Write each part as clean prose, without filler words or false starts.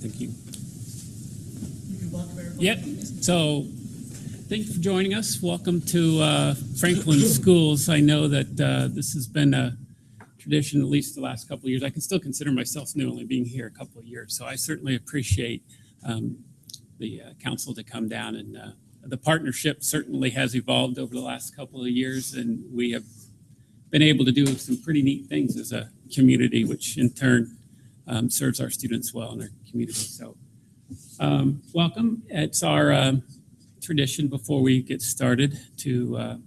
Thank you. You can welcome everybody. Yep. So thank you for joining us. Welcome to Franklin Schools. I know that this has been a tradition at least the last couple of years. I can still consider myself new, only being here a couple of years. So I certainly appreciate the council to come down, and the partnership certainly has evolved over the last couple of years, and we have been able to do some pretty neat things as a community, which in turn serves our students well in our community. So welcome. It's our tradition before we get started to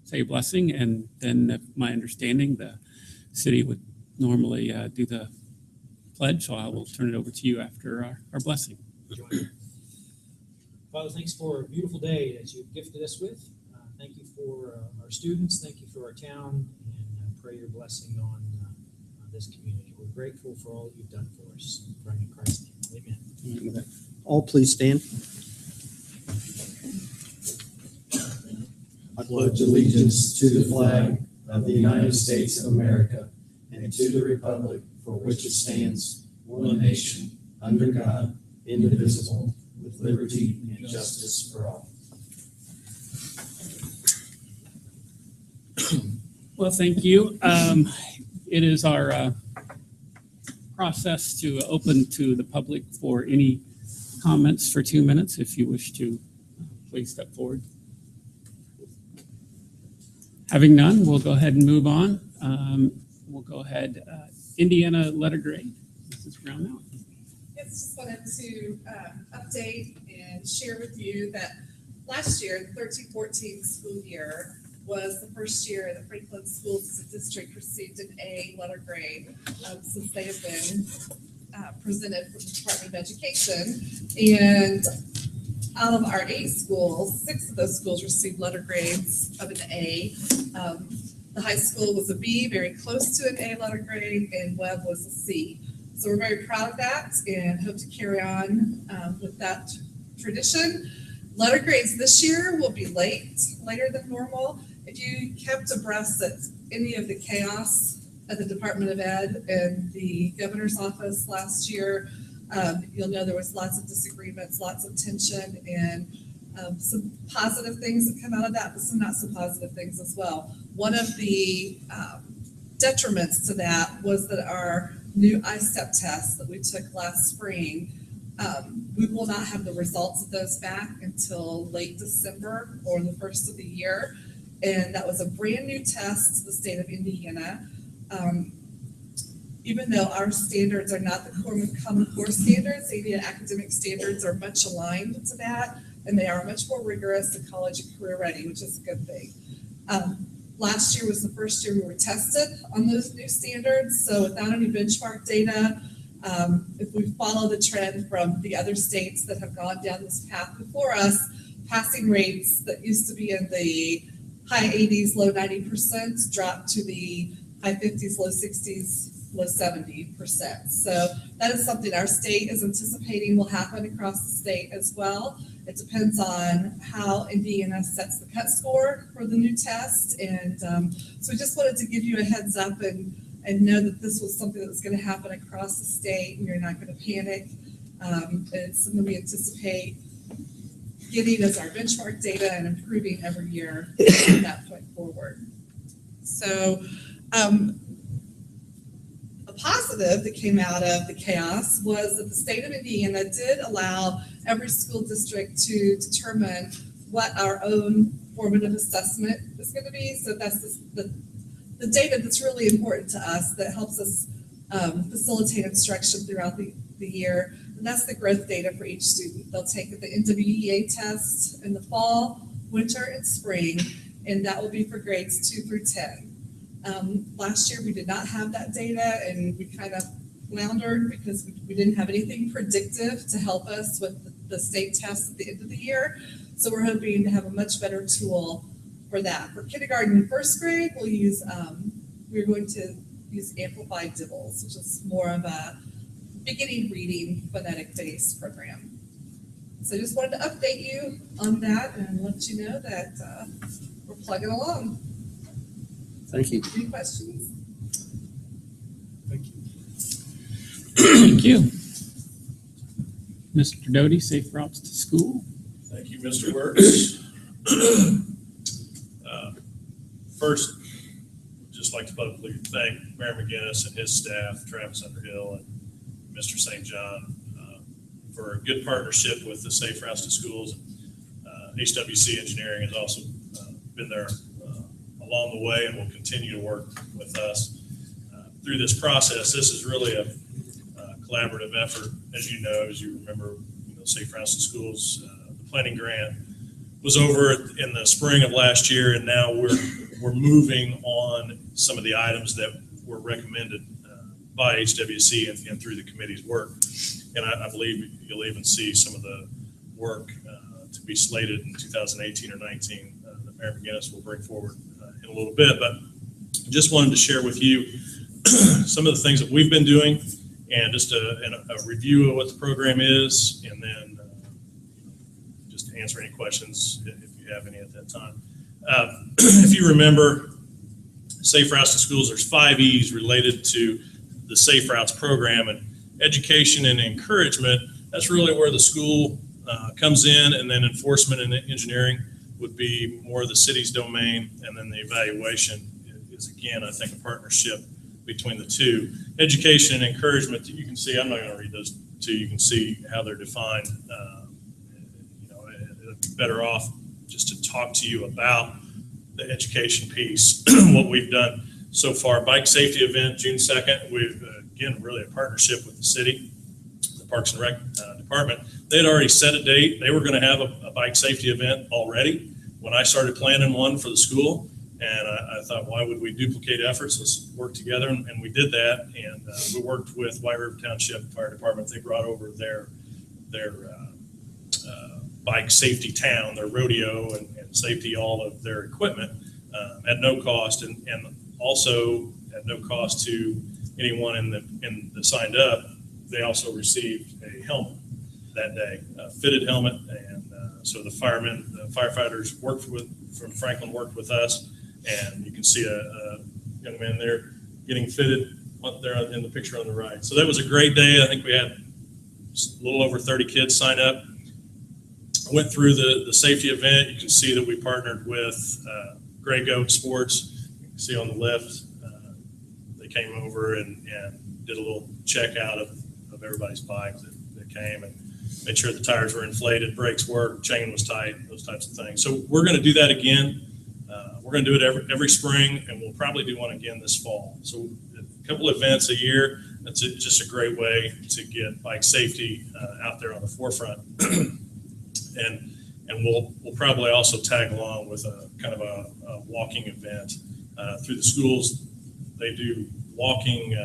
say a blessing, and then my understanding, the city would normally do the pledge, so I will turn it over to you after our blessing. Father, thanks for a beautiful day that you've gifted us with. Thank you for our students. Thank you for our town, and pray your blessing on this community. We're grateful for all you've done for us. Praying in Christ's name. Amen. All please stand. I pledge allegiance to the flag of the United States of America and to the republic for which it stands, one nation, under God, indivisible, with liberty and justice for all. Well, thank you. It is our process to open to the public for any comments for 2 minutes. If you wish to, please step forward. Having none, we'll go ahead and move on. We'll go ahead. Indiana letter grade. Mrs. Brownell. Yes, just wanted to update and share with you that last year, the 13-14 school year, was the first year that Franklin Schools as a district received an A letter grade since they have been presented from the Department of Education. And out of our 8 schools, 6 of those schools received letter grades of an A. The high school was a B, very close to an A letter grade, and Webb was a C. So we're very proud of that and hope to carry on with that tradition. Letter grades this year will be later than normal. If you kept abreast at any of the chaos at the Department of Ed and the governor's office last year, you'll know there was lots of disagreements, lots of tension, and some positive things that come out of that, but some not so positive things as well. One of the detriments to that was that our new ISTEP test that we took last spring, we will not have the results of those back until late December or the first of the year. And that was a brand new test to the state of Indiana. Even though our standards are not the Common Core standards, the Indiana academic standards are much aligned to that, and they are much more rigorous and college and career ready, which is a good thing. Last year was the first year we were tested on those new standards, so without any benchmark data, if we follow the trend from the other states that have gone down this path before us, passing rates that used to be in the high 80s, low 90% dropped to the high 50s, low 60s, low 70%. So that is something our state is anticipating will happen across the state as well. It depends on how Indiana sets the cut score for the new test. And so we just wanted to give you a heads up and know that this was something that was going to happen across the state, and you're not going to panic. It's something we anticipate getting as our benchmark data and improving every year from that point forward. So a positive that came out of the chaos was that the state of Indiana did allow every school district to determine what our own formative assessment is going to be. So that's the data that's really important to us that helps us facilitate instruction throughout the year. And that's the growth data for each student. They'll take the NWEA test in the fall, winter, and spring, and that will be for grades 2 through 10. Last year we did not have that data, and we kind of floundered because we didn't have anything predictive to help us with the state test at the end of the year. So we're hoping to have a much better tool for that. For kindergarten and first grade, we're going to use amplified DIBELS, which is more of a beginning reading phonetic-based program. So I just wanted to update you on that and let you know that we're plugging along. Thank you. Any questions? Thank you. Mr. Doty, safe routes to school. Thank you, Mr. Works. First, I'd just like to publicly thank Mayor McGinnis and his staff, Travis Underhill and Mr. St. John, for a good partnership with the Safe Routes to Schools. HWC Engineering has also been there along the way and will continue to work with us through this process. This is really a collaborative effort, as you know, as you remember, Safe Routes to Schools, the planning grant was over in the spring of last year, and now we're moving on some of the items that were recommended by HWC and through the committee's work. And I believe you'll even see some of the work to be slated in 2018 or 19 that Mayor McGinnis will bring forward in a little bit. But just wanted to share with you some of the things that we've been doing and just a review of what the program is, and then just answer any questions if you have any at that time. If you remember, Safe Routes to Schools, there's 5 E's related to the Safe Routes program, and education and encouragement, that's really where the school comes in, and then enforcement and engineering would be more of the city's domain, and then the evaluation is, again, I think, a partnership between the two. Education and encouragement that you can see, I'm not going to read those two, you can see how they're defined. It'd be better off just to talk to you about the education piece, what we've done so far. Bike safety event, June 2nd, we've, again, really a partnership with the city, the Parks and Rec department. They had already set a date. They were going to have a bike safety event already when I started planning one for the school. And I thought, why would we duplicate efforts? Let's work together. And we did that. And we worked with White River Township Fire Department. They brought over their bike safety town, their rodeo and safety, all of their equipment at no cost. And also at no cost to anyone in the signed up. They also received a helmet that day, a fitted helmet. And so the firefighters from Franklin worked with us. And you can see a young man there getting fitted there in the picture on the right. So that was a great day. I think we had a little over 30 kids sign up. I went through the safety event. You can see that we partnered with Gray Goat Sports. You can see on the left, they came over and did a little check out of everybody's bikes that came and made sure the tires were inflated, brakes worked, chain was tight, those types of things. So we're going to do that again. We're going to do it every spring, and we'll probably do one again this fall. So a couple events a year. That's just a great way to get bike safety out there on the forefront. and we'll probably also tag along with a kind of a walking event through the schools. They do walking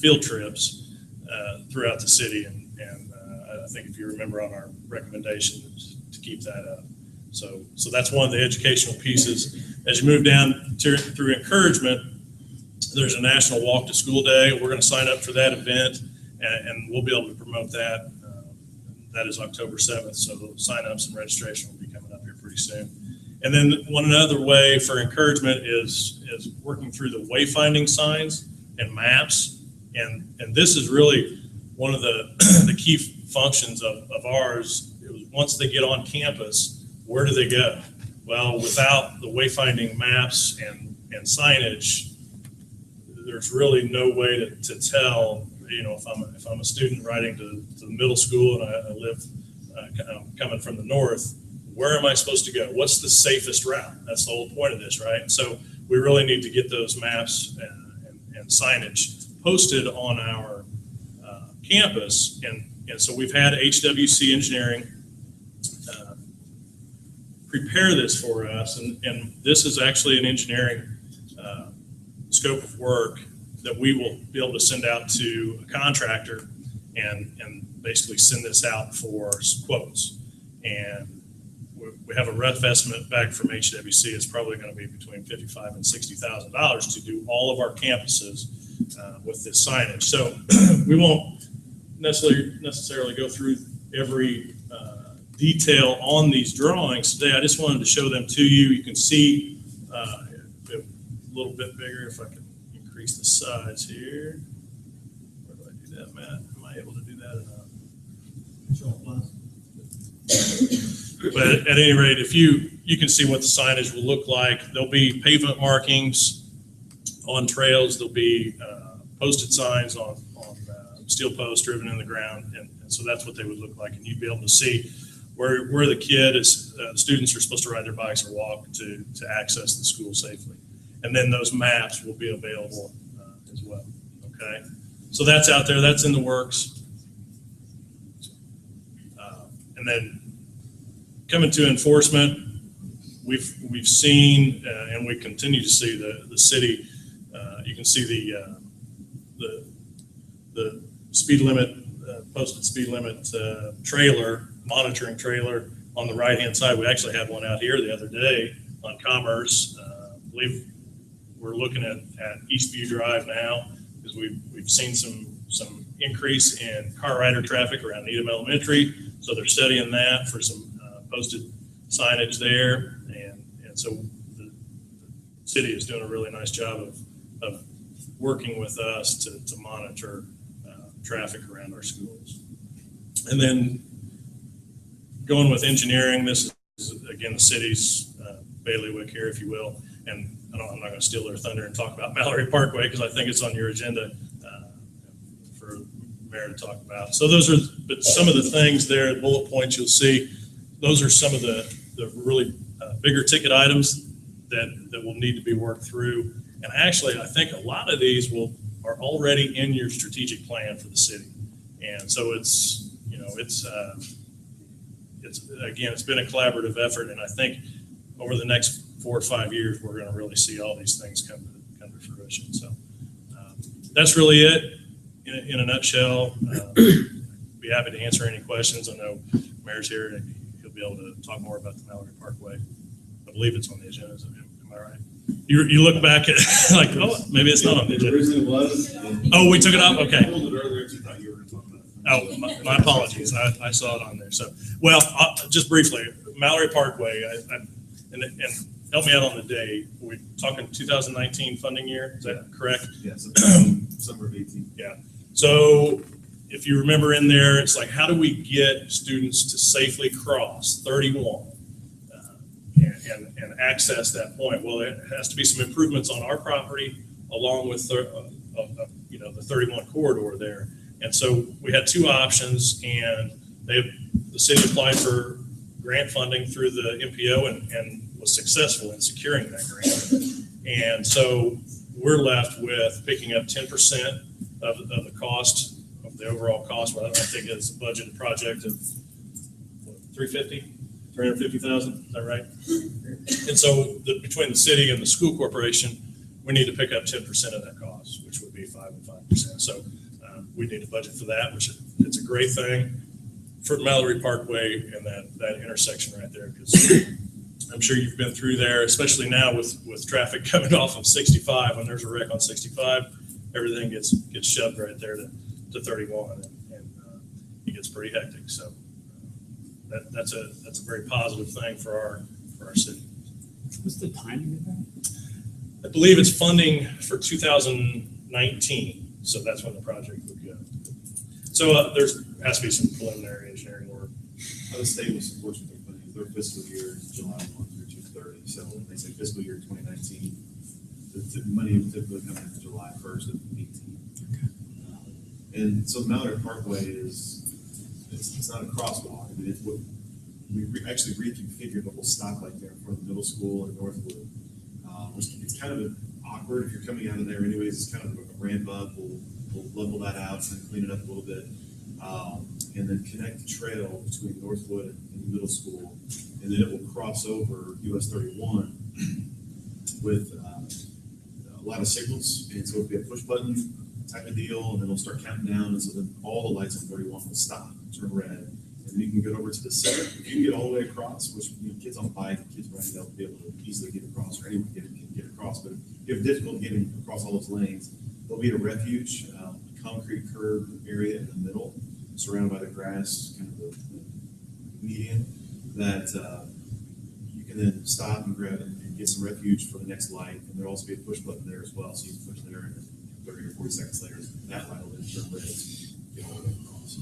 field trips throughout the city, and I think if you remember on our recommendation to keep that up. So that's one of the educational pieces. As you move down through encouragement, there's a National Walk to School Day. We're going to sign up for that event, and we'll be able to promote that. That is October 7th, so the sign-ups and registration will be coming up here pretty soon. And then one other way for encouragement is working through the wayfinding signs and maps, and this is really one of the key functions of ours. It was once they get on campus, where do they go? Well, without the wayfinding maps and signage, there's really no way to tell. If I'm a student riding to the middle school and I live coming from the north, where am I supposed to go? What's the safest route? That's the whole point of this, right? So we really need to get those maps and signage posted on our campus, and so we've had HWC Engineering prepare this for us, and this is actually an engineering scope of work that we will be able to send out to a contractor and basically send this out for quotes. And we have a rough estimate back from HWC. It's probably going to be between $55,000 and $60,000 to do all of our campuses with this signage. So we won't necessarily go through every detail on these drawings today. I just wanted to show them to you. You can see a little bit bigger if I can increase the size here. Where do I do that, Matt? Am I able to do that enough? But at any rate, if you can see what the signage will look like. There'll be pavement markings on trails. There'll be posted signs on steel posts driven in the ground, and so that's what they would look like. And you'd be able to see where the students are supposed to ride their bikes or walk to access the school safely. And then those maps will be available as well. Okay, so that's out there. That's in the works. And then coming to enforcement, we've seen and we continue to see the city. You can see the speed limit, posted speed limit monitoring trailer on the right-hand side. We actually had one out here the other day on Commerce. I believe we're looking at Eastview Drive now because we've seen some increase in car rider traffic around Needham Elementary. So they're studying that for some posted signage there. And so the city is doing a really nice job of working with us to monitor traffic around our schools. And then going with engineering, this is again the city's bailiwick here, if you will. And I'm not going to steal their thunder and talk about Mallory Parkway because I think it's on your agenda for the mayor to talk about. So those are some of the things there, bullet points you'll see. Those are some of the really bigger ticket items that will need to be worked through. And actually, I think a lot of these are already in your strategic plan for the city. And so it's been a collaborative effort. And I think over the next 4 or 5 years, we're going to really see all these things come to fruition. So that's really it in a nutshell. Be happy to answer any questions. I know Mayor's here and he'll be able to talk more about the Mallory Parkway. I believe it's on the agenda. Am I right? You look back at like, oh, maybe it's not on the agenda. Originally was. Oh, we took it off? Okay. I pulled it earlier because you thought you were going to talk about it. Oh, my apologies. I saw it on there. So, well, just briefly, Mallory Parkway, and help me out on the day. We're talking 2019 funding year. Is that correct? Yes, summer of 18. Yeah. So if you remember in there, it's like, how do we get students to safely cross 31 and access that point? Well, it has to be some improvements on our property along with the 31 corridor there. And so we had two options, and the city applied for grant funding through the MPO and was successful in securing that grant. And so we're left with picking up 10% of the cost of the overall cost. Well, I think it's a budgeted project of $350,000. Is that right? And so between the city and the school corporation, we need to pick up 10% of that cost, which would be 5 and 5%. So we need to budget for that, which it's a great thing for Mallory Parkway and that intersection right there, because I'm sure you've been through there, especially now with traffic coming off of 65. When there's a wreck on 65, everything gets shoved right there to 31, and it gets pretty hectic. So that's a very positive thing for our city. What's the timing of that? I believe it's funding for 2019, so that's when the project would go. So there has to be some preliminary engineering work. The state was supporting their fiscal year is July 1 through June 30. So when they say fiscal year 2019, the money would typically come in July 1st of 18. Okay. And so Mallory Parkway it's not a crosswalk. I mean, it's what we actually reconfigured the whole stoplight there for the middle school and Northwood. It's kind of awkward if you're coming out of there anyways. It's kind of a ramp up. We'll level that out and clean it up a little bit. And then connect the trail between Northwood and the middle school. And then it will cross over US 31 with a lot of signals. And so it'll be a push button type of deal, and then it'll start counting down. And so then all the lights on 31 will stop, turn red. And then you can get over to the center. If you can get all the way across, which kids on bike, kids riding, they'll be able to easily get across, or anyone can get across. But if you have difficulty getting across all those lanes, there'll be a refuge, concrete curb area in the middle, surrounded by the grass, kind of the median, that you can then stop and grab and get some refuge for the next light. And there'll also be a push button there as well, so you can push there, and 30 or 40 seconds later, that light will then turn red, get all the way across.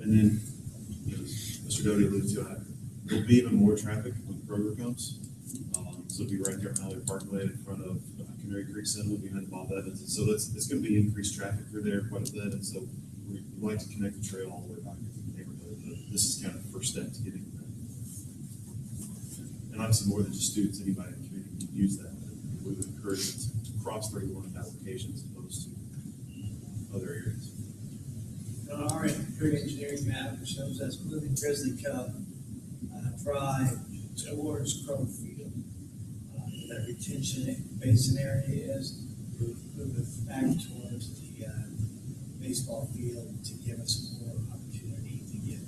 And then, as Mr. Doty alluded to, there'll be even more traffic when Kroger comes. So it'll be right there at Mallory Parkway in front of Canary Creek Cinema behind Bob Evans. And so it's going to be increased traffic through there quite a bit. And so we'd like to connect the trail all the way back into the neighborhood. But this is kind of the first step to getting there. And obviously more than just students, anybody in the community can use that. We would encourage them to cross 31 at that location as opposed to other areas. Our improved engineering map shows us moving Grizzly Cup Drive towards Crow Field. That retention basin area is moving back towards the baseball field to give us more opportunity to get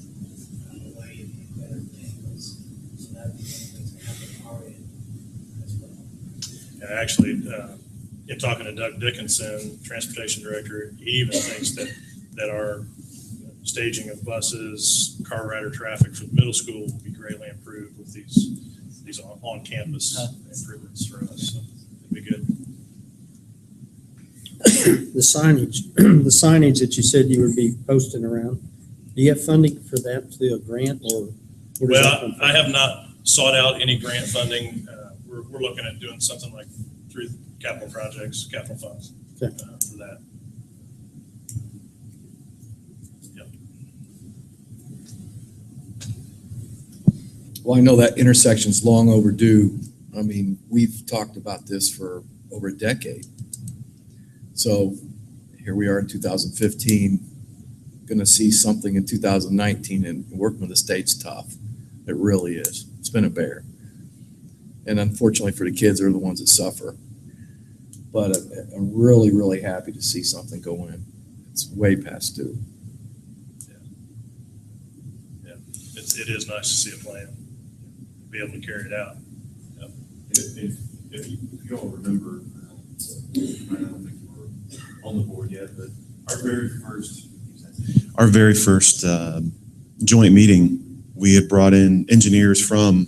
away in better angles. So that would be one of the things that happen on our end as well. And actually, in talking to Doug Dickinson, transportation director, he even thinks that our staging of buses, car rider traffic for the middle school will be greatly improved with these on-campus improvements for us. So it'd be good. The signage that you said you would be posting around, do you have funding for that through a grant or? where does that come Well, from? I have not sought out any grant funding. We're looking at doing something like through capital projects, capital funds Okay. for that. Yep. Well, I know that intersection's long overdue. I mean, we've talked about this for over a decade. So here we are in 2015, going to see something in 2019, and working with the state's tough. It really is. It's been a bear. And unfortunately for the kids, they're the ones that suffer. But I'm really, really happy to see something go in. It's way past due. It is nice to see a plan, be able to carry it out. Yep. If you all remember, I don't think you were on the board yet, but our very first joint meeting, we had brought in engineers from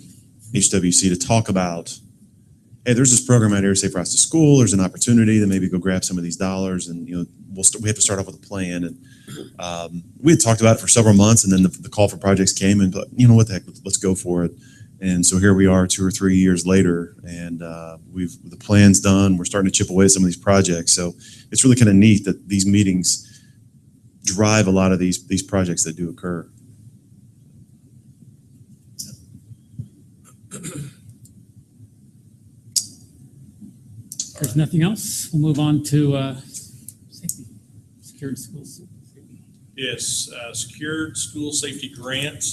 HWC to talk about, hey, there's this program out here, Safe Routes to School. There's an opportunity to maybe go grab some of these dollars, and we have to start off with a plan. And we had talked about it for several months, and then the call for projects came, and you know what the heck, let's go for it. And so here we are 2 or 3 years later, and the plan's done. We're starting to chip away at some of these projects. So it's really kind of neat that these meetings drive a lot of these projects that do occur. If there's nothing else, we'll move on to safety, secured schools. Yes, secured school safety grant,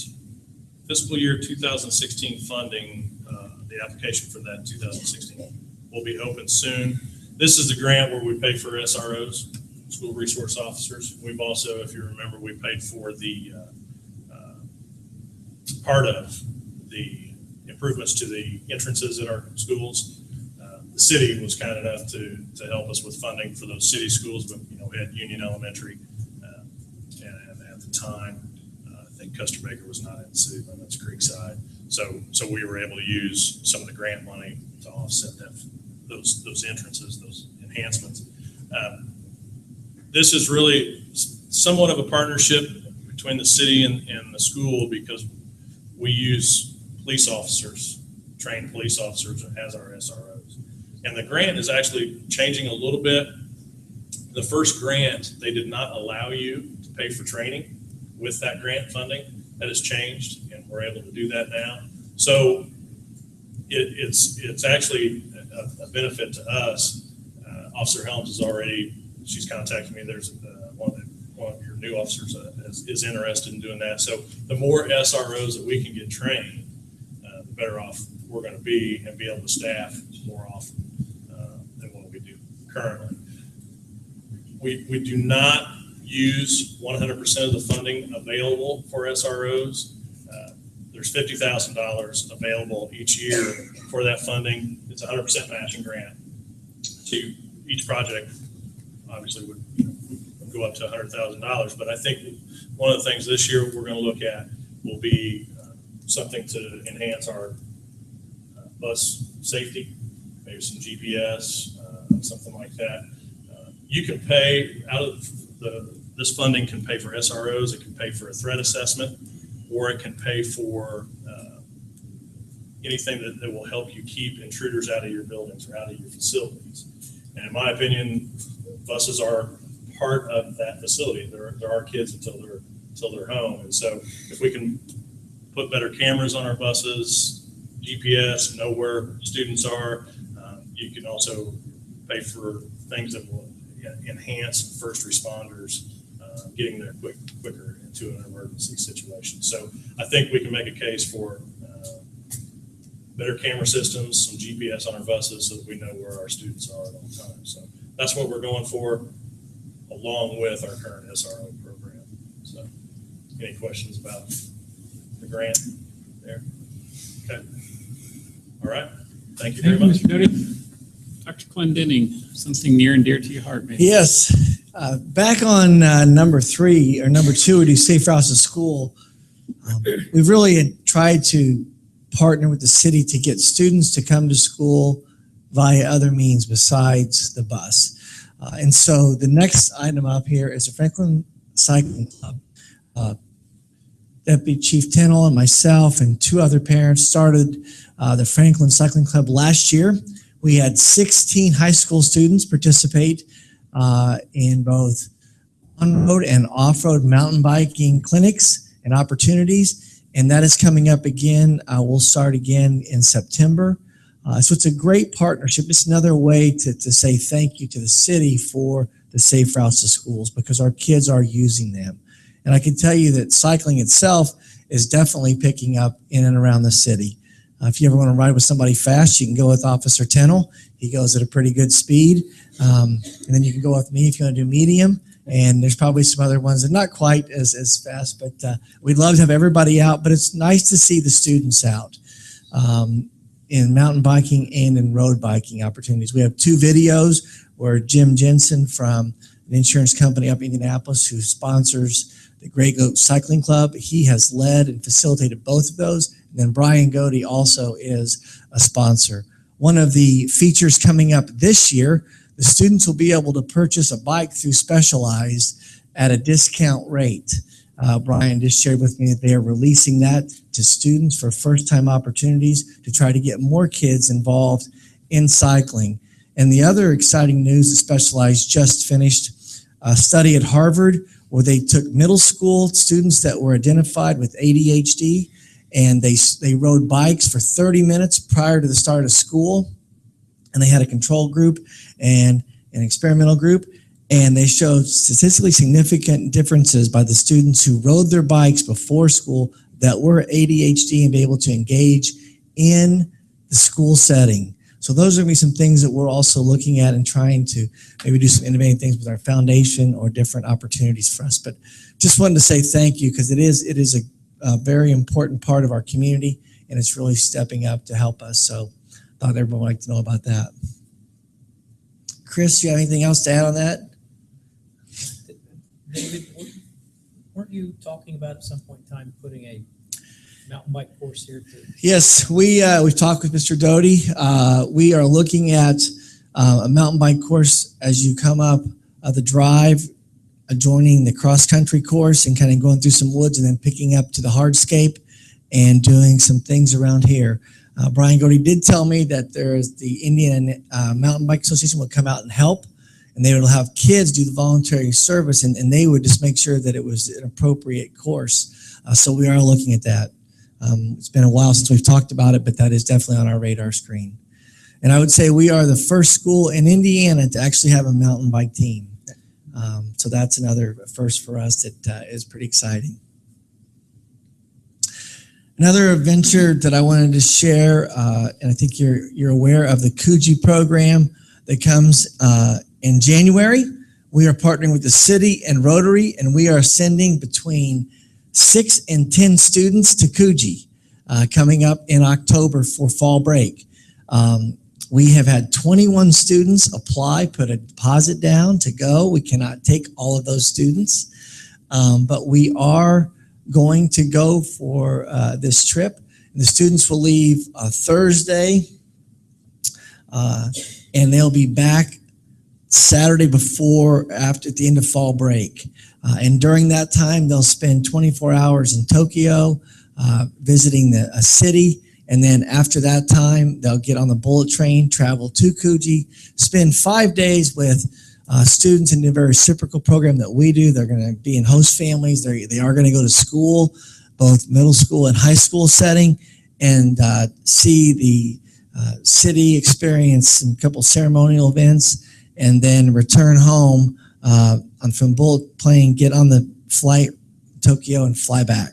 fiscal year 2016 funding, the application for that 2016 will be open soon. This is the grant where we pay for SROs, school resource officers. We've also, if you remember, we paid for the part of the improvements to the entrances at our schools. The city was kind enough to help us with funding for those city schools, but we had Union Elementary, and at the time, I think Custer Baker was not in city limits, Creekside. So we were able to use some of the grant money to offset those entrances, those enhancements. This is really somewhat of a partnership between the city and the school, because we use police officers, trained police officers as our SROs. And the grant is actually changing a little bit. The first grant, they did not allow you to pay for training with that grant funding. That has changed, and we're able to do that now. So it's actually a benefit to us. Officer Helms is already, she's contacted me. There's one of your new officers is interested in doing that. So the more SROs that we can get trained, the better off we're going to be, and be able to staff more often than what we do currently. We do not use 100% of the funding available for SROs. There's $50,000 available each year for that funding. It's 100% matching grant. To each project, obviously, would go up to $100,000. But I think one of the things this year we're going to look at will be something to enhance our bus safety, maybe some GPS, something like that. You can pay out of the this funding can pay for SROs, it can pay for a threat assessment, or it can pay for anything that will help you keep intruders out of your buildings or out of your facilities. And in my opinion, buses are part of that facility. There are kids until they're home. And so if we can put better cameras on our buses, GPS, know where students are, you can also pay for things that will enhance first responders getting there quicker into an emergency situation. So I think we can make a case for better camera systems, some GPS on our buses so that we know where our students are at all times. So that's what we're going for, along with our current SRO program. So any questions about the grant there? Okay. All right. Thank you very much. Mr. Doty. Dr. Clendenning, something near and dear to your heart, maybe. Yes, back on number 2, we do Safe Routes to School. We've really tried to partner with the city to get students to come to school via other means besides the bus. And so the next item up here is the Franklin Cycling Club. Deputy Chief Tennell and myself and 2 other parents started the Franklin Cycling Club last year. We had 16 high school students participate in both on-road and off-road mountain biking clinics and opportunities. And that is coming up again. We'll start again in September. So it's a great partnership. It's another way to say thank you to the city for the Safe Routes to Schools, because our kids are using them. And I can tell you that cycling itself is definitely picking up in and around the city. If you ever want to ride with somebody fast, you can go with Officer Tennell. He goes at a pretty good speed. And then you can go with me if you want to do medium. And there's probably some other ones that are not quite as fast, but we'd love to have everybody out. But it's nice to see the students out in mountain biking and in road biking opportunities. We have 2 videos where Jim Jensen from an insurance company up in Indianapolis, who sponsors the Grey Goat Cycling Club, he has led and facilitated both of those. And then Brian Godey also is a sponsor. One of the features coming up this year, the students will be able to purchase a bike through Specialized at a discount rate. Brian just shared with me that they are releasing that to students for first-time opportunities to try to get more kids involved in cycling. And the other exciting news that Specialized just finished a study at Harvard where they took middle school students that were identified with ADHD, and they rode bikes for 30 minutes prior to the start of school. And they had a control group and an experimental group, and they showed statistically significant differences by the students who rode their bikes before school that were ADHD and be able to engage in the school setting. So those are going to be some things that we're also looking at and trying to maybe do some innovative things with our foundation or different opportunities for us. But just wanted to say thank you, because it is a very important part of our community, and it's really stepping up to help us. So I thought everyone would like to know about that. Chris, do you have anything else to add on that? David, weren't you talking about at some point in time putting a mountain bike course here too? Yes, we've talked with Mr. Doty. We are looking at a mountain bike course as you come up the drive, joining the cross-country course and kind of going through some woods and then picking up to the hardscape and doing some things around here. Brian Godey did tell me that there's the Indian Mountain Bike Association will come out and help, and they will have kids do the voluntary service, and they would just make sure that it was an appropriate course. So we are looking at that. It's been a while since we've talked about it, but that is definitely on our radar screen. And I would say we are the first school in Indiana to actually have a mountain bike team. So that's another first for us that is pretty exciting. Another adventure that I wanted to share, and I think you're aware of the Coogee program that comes in January. We are partnering with the city and Rotary, and we are sending between 6 and 10 students to Coogee coming up in October for fall break. We have had 21 students apply, put a deposit down to go. We cannot take all of those students, but we are going to go for this trip. And the students will leave Thursday, and they'll be back Saturday before, after, at the end of fall break. And during that time, they'll spend 24 hours in Tokyo, visiting a city. And then after that time, they'll get on the bullet train, travel to Coogee, spend 5 days with students in the very reciprocal program that we do. They're going to be in host families. They are going to go to school, both middle school and high school setting, and see the city, experience a couple ceremonial events, and then return home from bullet plane, get on the flight Tokyo, and fly back.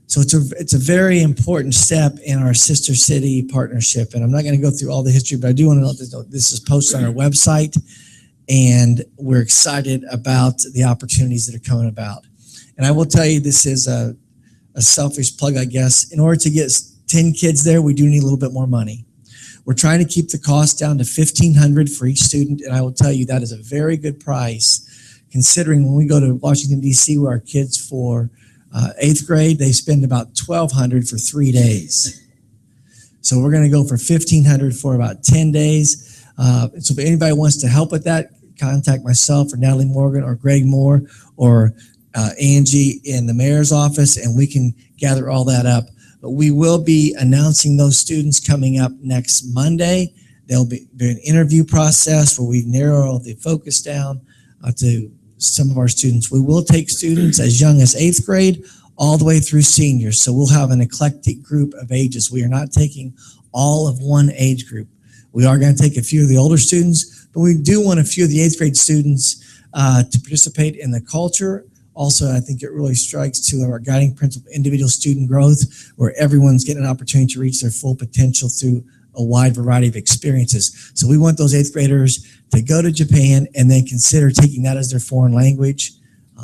So it's a very important step in our sister city partnership. And I'm not going to go through all the history, but I do want to let this is posted on our website, and we're excited about the opportunities that are coming about. And I will tell you, this is a selfish plug, I guess. In order to get 10 kids there, we do need a little bit more money. We're trying to keep the cost down to $1,500 for each student, and I will tell you that is a very good price, considering when we go to Washington, D.C., where our kids for 8th grade, they spend about $1,200 for 3 days. So we're going to go for $1,500 for about 10 days. So if anybody wants to help with that, contact myself or Natalie Morgan or Greg Moore or Angie in the mayor's office, and we can gather all that up. But we will be announcing those students coming up next Monday. There'll be an interview process where we narrow the focus down to some of our students. We will take students as young as 8th grade all the way through seniors. So we'll have an eclectic group of ages. We are not taking all of one age group. We are going to take a few of the older students, but we do want a few of the 8th grade students to participate in the culture. Also, I think it really strikes to our guiding principle, individual student growth, where everyone's getting an opportunity to reach their full potential through a wide variety of experiences. So we want those 8th graders to go to Japan and then consider taking that as their foreign language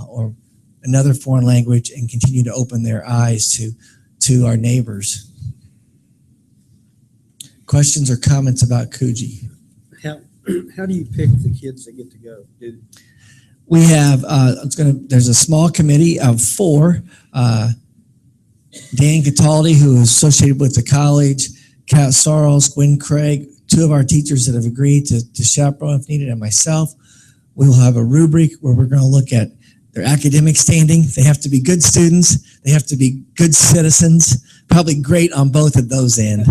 or another foreign language, and continue to open their eyes to our neighbors. Questions or comments about Coogee? How do you pick the kids that get to go? We have, there's a small committee of 4. Dan Cataldi, who is associated with the college, Kat Sarles, Gwen Craig, 2 of our teachers that have agreed to chaperone if needed, and myself. We will have a rubric where we're going to look at their academic standing. They have to be good students. They have to be good citizens, probably great on both of those ends,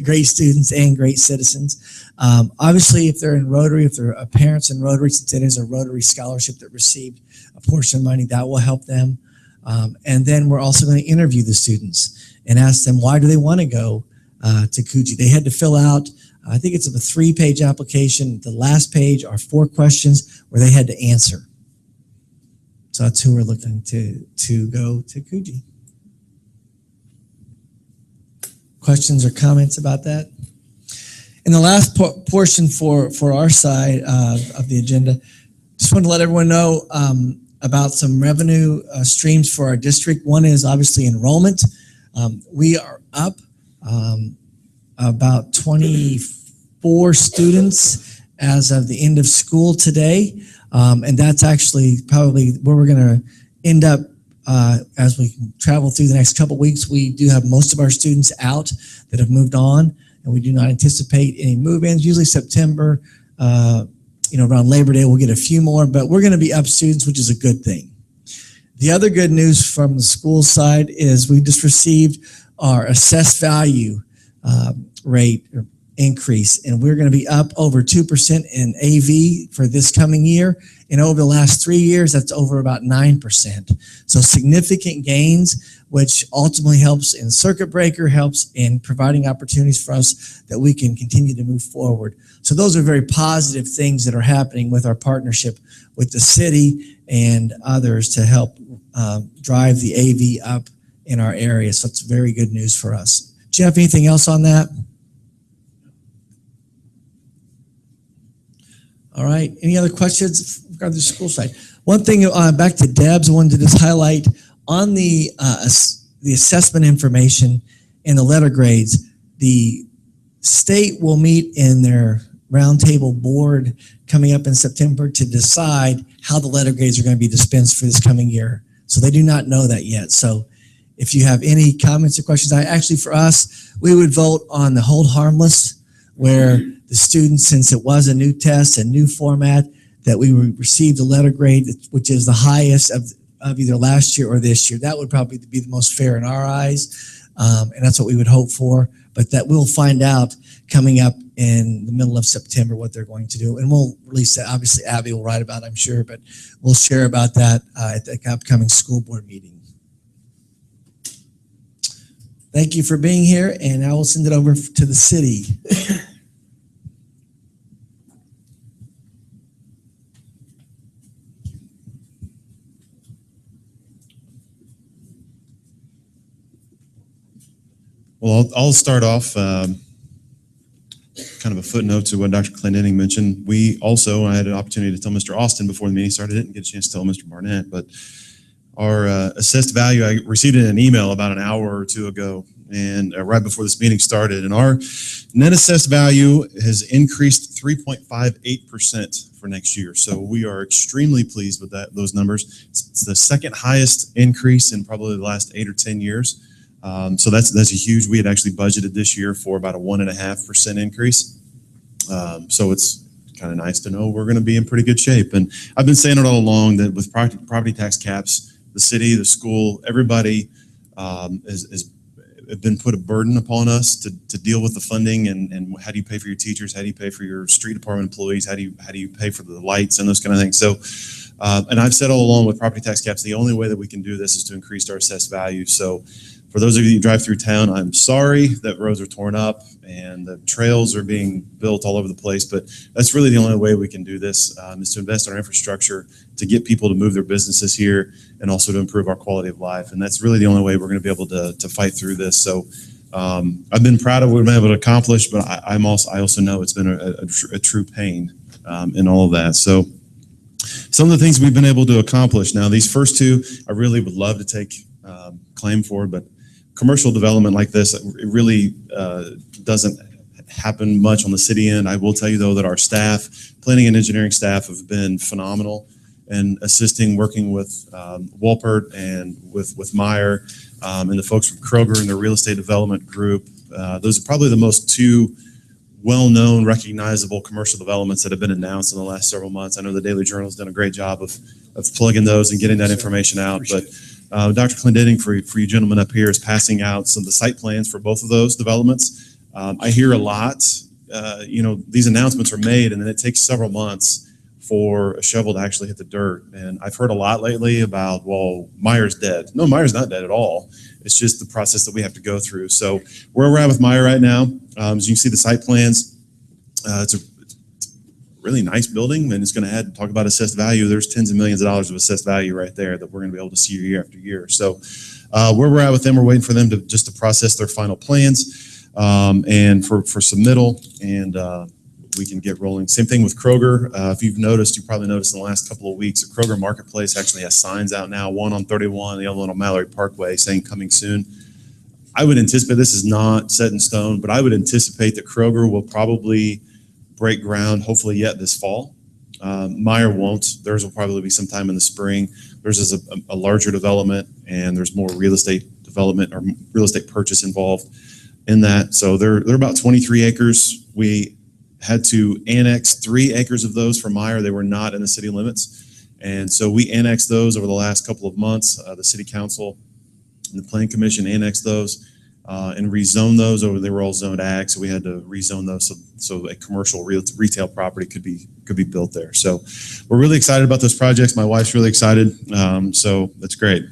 great students and great citizens. Obviously, if they're in Rotary, if they're parents in Rotary, since it is a Rotary scholarship that received a portion of money, that will help them. And then we're also going to interview the students and ask them, why do they want to go to Coogee? They had to fill out, I think it's a 3-page application. The last page are 4 questions where they had to answer. So that's who we're looking to go to Coogee. Questions or comments about that? In the last portion for our side of the agenda, just want to let everyone know about some revenue streams for our district. One is obviously enrollment. We are up about 24 students as of the end of school today. And that's actually probably where we're going to end up as we travel through the next couple of weeks. We do have most of our students out that have moved on, and we do not anticipate any move-ins. Usually September, around Labor Day, we'll get a few more, but we're going to be up students, which is a good thing. The other good news from the school side is we just received our assessed value rate increase, and we're going to be up over 2% in AV for this coming year. And over the last 3 years, that's over about 9%. So significant gains, which ultimately helps in circuit breaker, helps in providing opportunities for us that we can continue to move forward. So those are very positive things that are happening with our partnership with the city and others to help drive the AV up in our area. So it's very good news for us. Jeff, anything else on that? All right. Any other questions regarding the school side? One thing, back to Deb's, I wanted to just highlight on the assessment information and the letter grades. The state will meet in their roundtable board coming up in September to decide how the letter grades are going to be dispensed for this coming year. So they do not know that yet. So if you have any comments or questions, for us, we would vote on the hold harmless where the students, since it was a new test and new format, that we received a letter grade, which is the highest of either last year or this year. That would probably be the most fair in our eyes, and that's what we would hope for. But that we'll find out coming up in the middle of September what they're going to do, and we'll release that. Obviously, Abby will write about it, I'm sure, but we'll share about that at the upcoming school board meeting. Thank you for being here, and I will send it over to the city. Well, I'll start off kind of a footnote to what Dr. Clendenning mentioned. I had an opportunity to tell Mr. Austin before the meeting started. I didn't get a chance to tell Mr. Barnett, but our assessed value, I received it in an email about an hour or two ago, and right before this meeting started, and our net assessed value has increased 3.58% for next year. So we are extremely pleased with those numbers. It's the second highest increase in probably the last 8 or 10 years. So that's a huge. We had actually budgeted this year for about a 1.5% increase. So it's kind of nice to know we're going to be in pretty good shape. And I've been saying it all along that with property tax caps, the city, the school, everybody has been put a burden upon us to deal with the funding and how do you pay for your teachers? How do you pay for your street department employees? How do you pay for the lights and those kind of things? So, and I've said all along with property tax caps, the only way that we can do this is to increase our assessed value. So for those of you who drive through town, I'm sorry that roads are torn up and the trails are being built all over the place, but that's really the only way we can do this is to invest in our infrastructure to get people to move their businesses here and also to improve our quality of life. And that's really the only way we're going to be able to fight through this. So I've been proud of what we've been able to accomplish, but I also know it's been a true pain in all of that. So some of the things we've been able to accomplish. Now, these first two, I really would love to take claim for, but commercial development like this, it really doesn't happen much on the city end. I will tell you, though, that our staff, planning and engineering staff, have been phenomenal in assisting, working with Walpert and with Meyer and the folks from Kroger and the real estate development group. Those are probably the most two well-known, recognizable commercial developments that have been announced in the last several months. I know the Daily Journal has done a great job of plugging those and getting that information out. But Dr. Clendenning, for you gentlemen up here, is passing out some of the site plans for both of those developments. I hear a lot, these announcements are made and then it takes several months for a shovel to actually hit the dirt. And I've heard a lot lately about, well, Meyer's dead. No, Meyer's not dead at all. It's just the process that we have to go through. So where we're at with Meyer right now, as you can see the site plans, it's a really nice building, and it's going to talk about assessed value. There's tens of millions of dollars of assessed value right there that we're going to be able to see year after year. So where we're at with them, we're waiting for them to process their final plans and for submittal, and we can get rolling. Same thing with Kroger. If you've noticed, you probably noticed in the last couple of weeks, the Kroger Marketplace actually has signs out now, one on 31, the other one on Mallory Parkway, saying coming soon. I would anticipate, this is not set in stone, but I would anticipate that Kroger will probably break ground, hopefully yet this fall. Meyer won't. Theirs will probably be sometime in the spring. Theirs is a larger development, and there's more real estate development or real estate purchase involved in that. So they're about 23 acres. We had to annex 3 acres of those for Meyer. They were not in the city limits. And so we annexed those over the last couple of months. The city council and the planning commission annexed those and rezoned those over. They were all zoned ag, so we had to rezone those so a commercial retail property could be built there. So we're really excited about those projects. My wife's really excited, so that's great.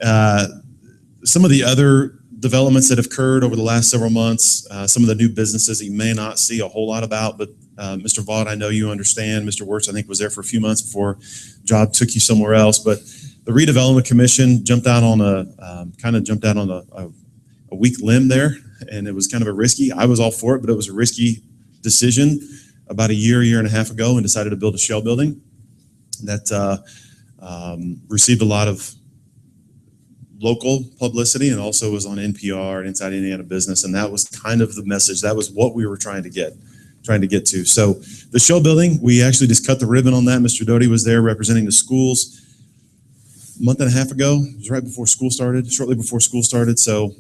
Some of the other developments that have occurred over the last several months, some of the new businesses that you may not see a whole lot about, but Mr. Vaught, I know you understand. Mr. Wirtz, I think, was there for a few months before job took you somewhere else, but the Redevelopment Commission jumped out on a weak limb there, and it was kind of a risky. I was all for it, but it was a risky decision about a year and a half ago, and decided to build a shell building that received a lot of local publicity and also was on NPR and Inside Indiana Business, and that was kind of the message. That was what we were trying to get to. So the shell building, we actually just cut the ribbon on that. Mr. Doty was there representing the schools a month and a half ago. It was right before school started, shortly before school started. So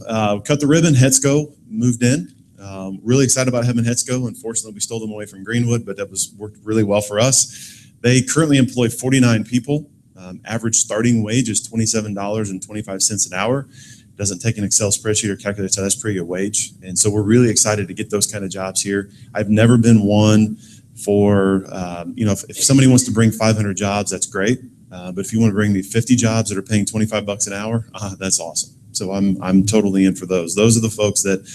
cut the ribbon, Hetzco moved in. Really excited about having Hetzco. Unfortunately, we stole them away from Greenwood, but that worked really well for us. They currently employ 49 people. Average starting wage is $27.25 an hour. Doesn't take an Excel spreadsheet or calculator, so that's pretty good wage. And so we're really excited to get those kind of jobs here. I've never been one for, if somebody wants to bring 500 jobs, that's great. But if you want to bring me 50 jobs that are paying $25 an hour, that's awesome. So I'm totally in for those. Those are the folks that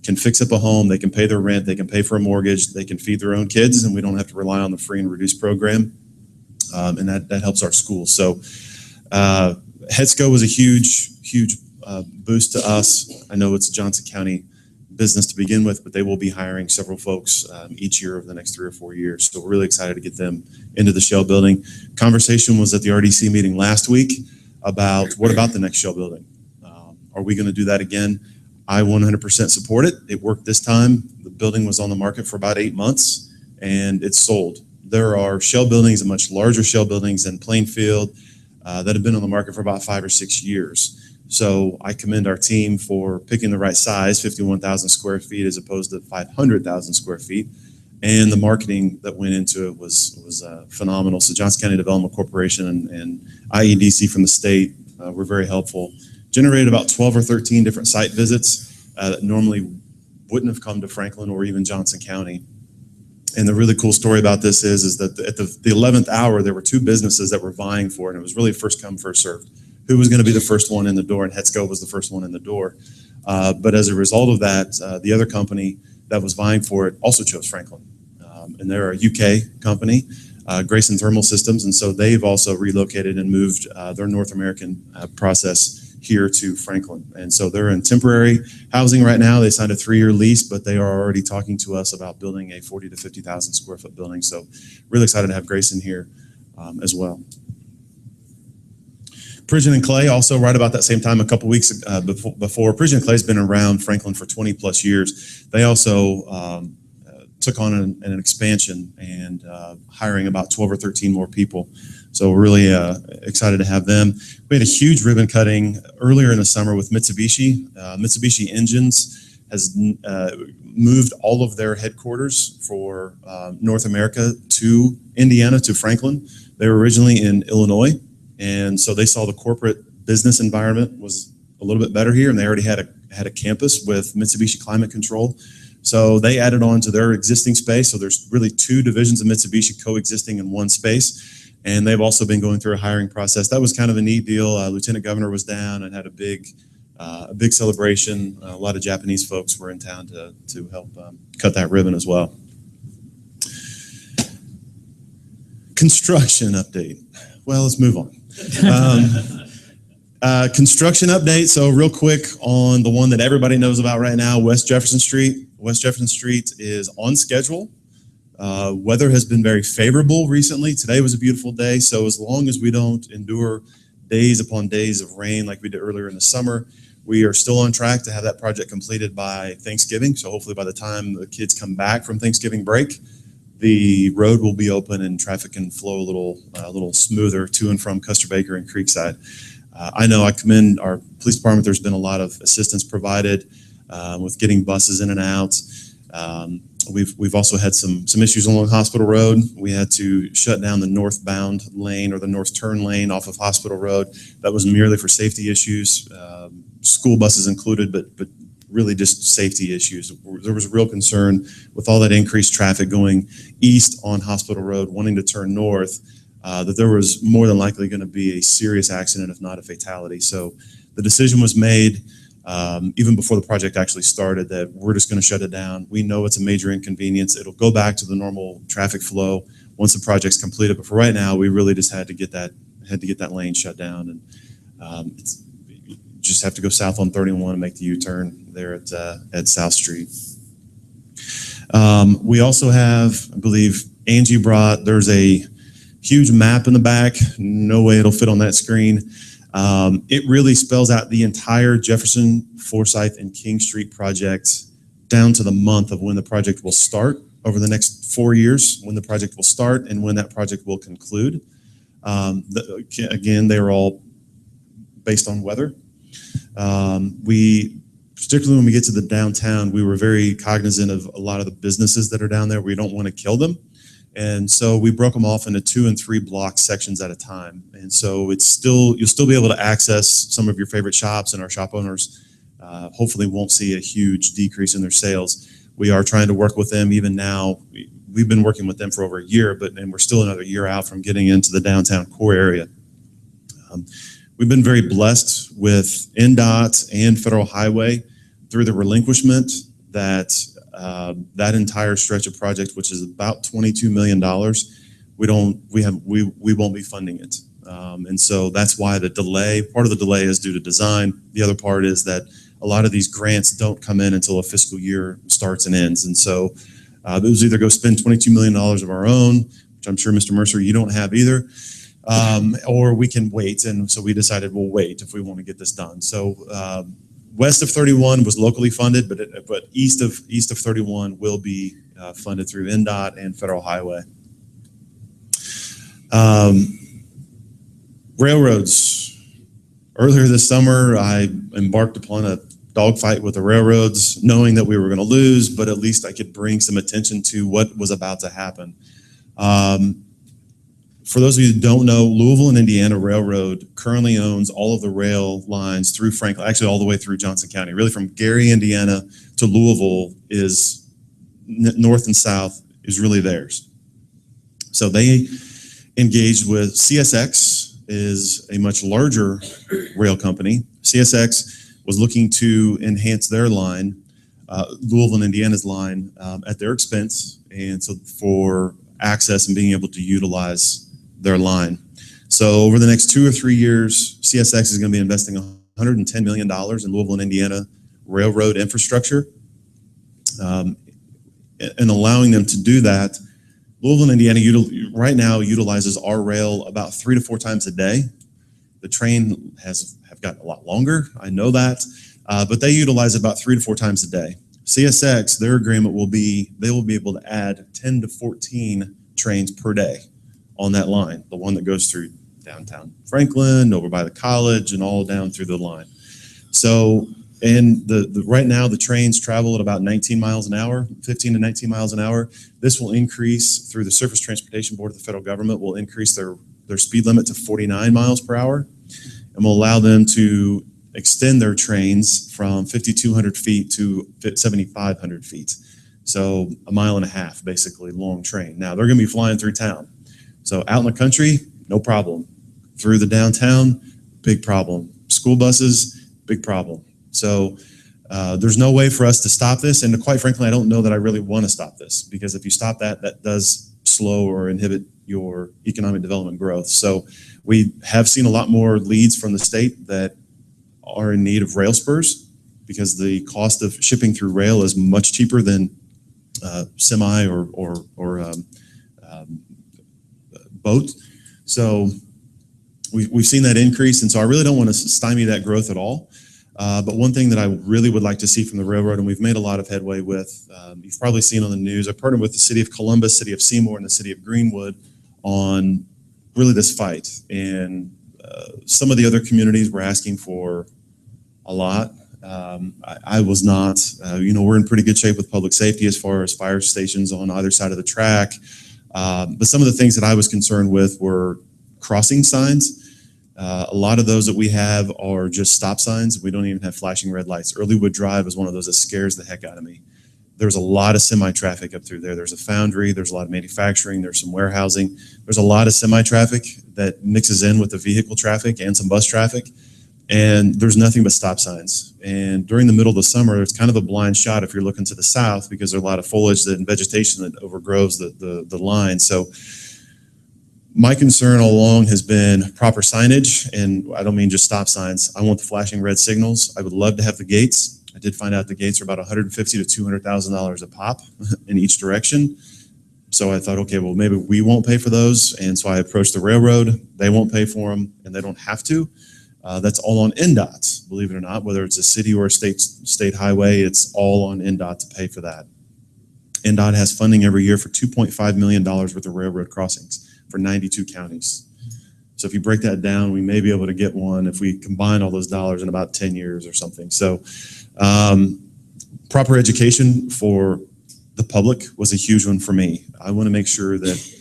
can fix up a home, they can pay their rent, they can pay for a mortgage, they can feed their own kids, and we don't have to rely on the free and reduced program. And that helps our schools. So Hetzco was a huge boost to us. I know it's a Johnson County business to begin with, but they will be hiring several folks each year over the next 3 or 4 years. So we're really excited to get them into the shell building. Conversation was at the RDC meeting last week about what about the next shell building? Are we going to do that again? I 100% support it. It worked this time. The building was on the market for about 8 months and it's sold. There are shell buildings and much larger shell buildings in Plainfield that have been on the market for about 5 or 6 years. So I commend our team for picking the right size, 51,000 square feet as opposed to 500,000 square feet. And the marketing that went into it was phenomenal. So Johnson County Development Corporation and IEDC from the state were very helpful. Generated about 12 or 13 different site visits that normally wouldn't have come to Franklin or even Johnson County. And the really cool story about this is that at the 11th hour, there were 2 businesses that were vying for it. And it was really first come, first served. Who was going to be the first one in the door? And Hetzco was the first one in the door. But as a result of that, the other company that was vying for it also chose Franklin. And they're a UK company, Grayson Thermal Systems. And so they've also relocated and moved their North American process here to Franklin. And so they're in temporary housing right now. They signed a 3-year lease, but they are already talking to us about building a 40 to 50,000 square foot building. So really excited to have Grayson here as well. Prigent and Clay also right about that same time, a couple weeks before. Prigent and Clay has been around Franklin for 20 plus years. They also took on an expansion and hiring about 12 or 13 more people. So we're really excited to have them. We had a huge ribbon cutting earlier in the summer with Mitsubishi. Mitsubishi Engines has moved all of their headquarters for North America to Indiana, to Franklin. They were originally in Illinois. And so they saw the corporate business environment was a little bit better here, and they already had a campus with Mitsubishi Climate Control. So they added on to their existing space. So there's really 2 divisions of Mitsubishi coexisting in one space. And they've also been going through a hiring process. That was kind of a neat deal. Lieutenant Governor was down and had a big celebration. A lot of Japanese folks were in town to help cut that ribbon as well. Construction update. Well, let's move on. Construction update. So real quick on the one that everybody knows about right now, West Jefferson Street. West Jefferson Street is on schedule. Weather has been very favorable recently. Today was a beautiful day. So as long as we don't endure days upon days of rain like we did earlier in the summer, we are still on track to have that project completed by Thanksgiving. So hopefully by the time the kids come back from Thanksgiving break, the road will be open and traffic can flow a little smoother to and from Custer Baker and Creekside. I know I commend our police department. There's been a lot of assistance provided with getting buses in and out. We've also had some issues along Hospital Road. We had to shut down the northbound lane or the north turn lane off of Hospital Road. That was merely for safety issues, school buses included, but really just safety issues. There was a real concern with all that increased traffic going east on Hospital Road, wanting to turn north, that there was more than likely going to be a serious accident, if not a fatality. So the decision was made even before the project actually started that we're just going to shut it down. We know it's a major inconvenience. It'll go back to the normal traffic flow once the project's completed. But for right now, we really just had to get that lane shut down, and just have to go south on 31 and make the U-turn there at South Street. We also have, I believe Angie there's a huge map in the back. No way it'll fit on that screen. It really spells out the entire Jefferson, Forsyth, and King Street project down to the month of when the project will start over the next 4 years, when the project will start and when that project will conclude. Again, they were all based on weather. We particularly when we get to the downtown, we were very cognizant of a lot of the businesses that are down there. We don't want to kill them. And so we broke them off into 2 and 3 block sections at a time. And so you'll still be able to access some of your favorite shops, and our shop owners hopefully won't see a huge decrease in their sales. We are trying to work with them even now. We've been working with them for over a year, and we're still another year out from getting into the downtown core area. We've been very blessed with NDOT and Federal Highway through the relinquishment that that entire stretch of project, which is about $22 million, we won't be funding it. And so that's why the delay, part of the delay is due to design. The other part is that a lot of these grants don't come in until a fiscal year starts and ends. And so it was either go spend $22 million of our own, which I'm sure, Mr. Mercer, you don't have either, or we can wait. And so we decided we'll wait if we want to get this done. So west of 31 was locally funded, but east of 31 will be funded through NDOT and Federal Highway. Railroads. Earlier this summer, I embarked upon a dogfight with the railroads, knowing that we were going to lose, but at least I could bring some attention to what was about to happen. For those of you who don't know, Louisville and Indiana Railroad currently owns all of the rail lines through Franklin, actually all the way through Johnson County. Really from Gary, Indiana to Louisville is north and south is really theirs. So they engaged with CSX, is a much larger rail company. CSX was looking to enhance their line, Louisville and Indiana's line, at their expense, and so for access and being able to utilize their line. So over the next 2 or 3 years, CSX is going to be investing $110 million in Louisville and Indiana railroad infrastructure, and allowing them to do that. Louisville, Indiana right now utilizes our rail about 3 to 4 times a day. The train have gotten a lot longer, I know that, but they utilize about 3 to 4 times a day. CSX, their agreement will be, they will be able to add 10 to 14 trains per day on that line, the one that goes through downtown Franklin, over by the college, and all down through the line. So, and right now the trains travel at about 19 miles an hour, 15 to 19 miles an hour. This will increase through the Surface Transportation Board of the federal government, will increase their speed limit to 49 miles per hour, and will allow them to extend their trains from 5,200 feet to 7,500 feet. So 1.5 miles, basically, long train. Now they're going to be flying through town. So out in the country, no problem. Through the downtown, big problem. School buses, big problem. So there's no way for us to stop this. And quite frankly, I don't know that I really want to stop this, because if you stop that, that does slow or inhibit your economic development growth. So we have seen a lot more leads from the state that are in need of rail spurs, because the cost of shipping through rail is much cheaper than semi or boat. So we've seen that increase, and so I really don't want to stymie that growth at all. But one thing that I really would like to see from the railroad, and we've made a lot of headway with, you've probably seen on the news, I partnered with the city of Columbus, city of Seymour, and the city of Greenwood on really this fight. And some of the other communities were asking for a lot. I was not. We're in pretty good shape with public safety as far as fire stations on either side of the track. But some of the things that I was concerned with were crossing signs. A lot of those that we have are just stop signs. We don't even have flashing red lights. Earlywood Drive is one of those that scares the heck out of me. There's a lot of semi-traffic up through there. There's a foundry, there's a lot of manufacturing, there's some warehousing. There's a lot of semi-traffic that mixes in with the vehicle traffic and some bus traffic. And there's nothing but stop signs. And during the middle of the summer, it's kind of a blind shot if you're looking to the south, because there's a lot of foliage and vegetation that overgrows the line. So my concern all along has been proper signage, and I don't mean just stop signs. I want the flashing red signals. I would love to have the gates. I did find out the gates are about $150,000 to $200,000 a pop in each direction. So I thought, okay, well, maybe we won't pay for those. And so I approached the railroad. They won't pay for them, and they don't have to. That's all on NDOT, believe it or not. Whether it's a city or a state highway, it's all on NDOT to pay for that. NDOT has funding every year for $2.5 million worth of railroad crossings for 92 counties. So if you break that down, we may be able to get one if we combine all those dollars in about 10 years or something. So proper education for the public was a huge one for me. I want to make sure that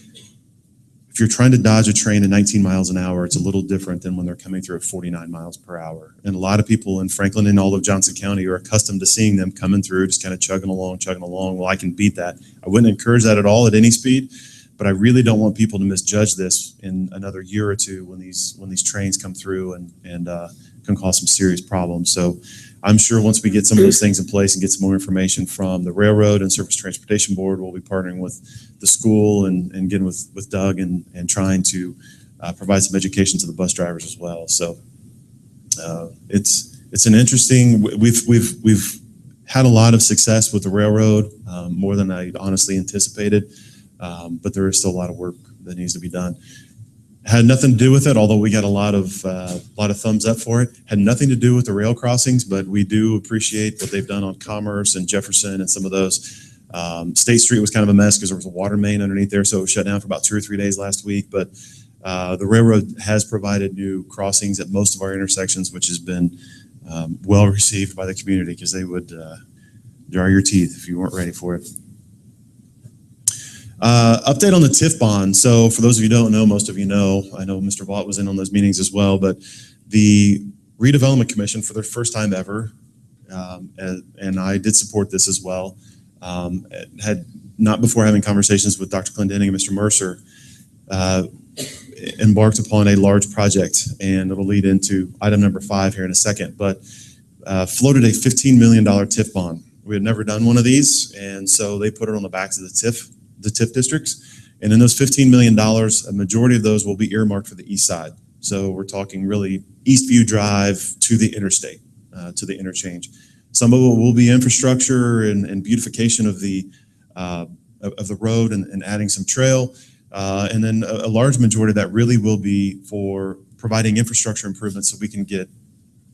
if you're trying to dodge a train at 19 miles an hour, it's a little different than when they're coming through at 49 miles per hour. And a lot of people in Franklin and all of Johnson County are accustomed to seeing them coming through, just kind of chugging along. Well, I can beat that. I wouldn't encourage that at all at any speed, but I really don't want people to misjudge this in another year or two when these trains come through and can cause some serious problems. So I'm sure once we get some of those things in place and get some more information from the railroad and Surface Transportation Board, we'll be partnering with the school and getting with Doug and trying to provide some education to the bus drivers as well. So it's an interesting. We've had a lot of success with the railroad, more than I honestly anticipated, but there is still a lot of work that needs to be done. Had nothing to do with it, although we got a lot of thumbs up for it. Had nothing to do with the rail crossings, but we do appreciate what they've done on Commerce and Jefferson and some of those. State Street was kind of a mess because there was a water main underneath there, so it was shut down for about 2 or 3 days last week. But the railroad has provided new crossings at most of our intersections, which has been well received by the community because they would jar your teeth if you weren't ready for it. Update on the TIF bond. So for those of you who don't know, most of you know, I know Mr. Vaught was in on those meetings as well, but the Redevelopment Commission for their first time ever, and I did support this as well, had not before having conversations with Dr. Clendenning and Mr. Mercer, embarked upon a large project, and it'll lead into item number 5 here in a second, but floated a $15 million TIF bond. We had never done one of these, and so they put it on the backs of the TIF districts. And in those $15 million, a majority of those will be earmarked for the east side. So we're talking really Eastview Drive to the interstate, to the interchange. Some of it will be infrastructure and beautification of the road and adding some trail. And then a large majority of that really will be for providing infrastructure improvements so we can get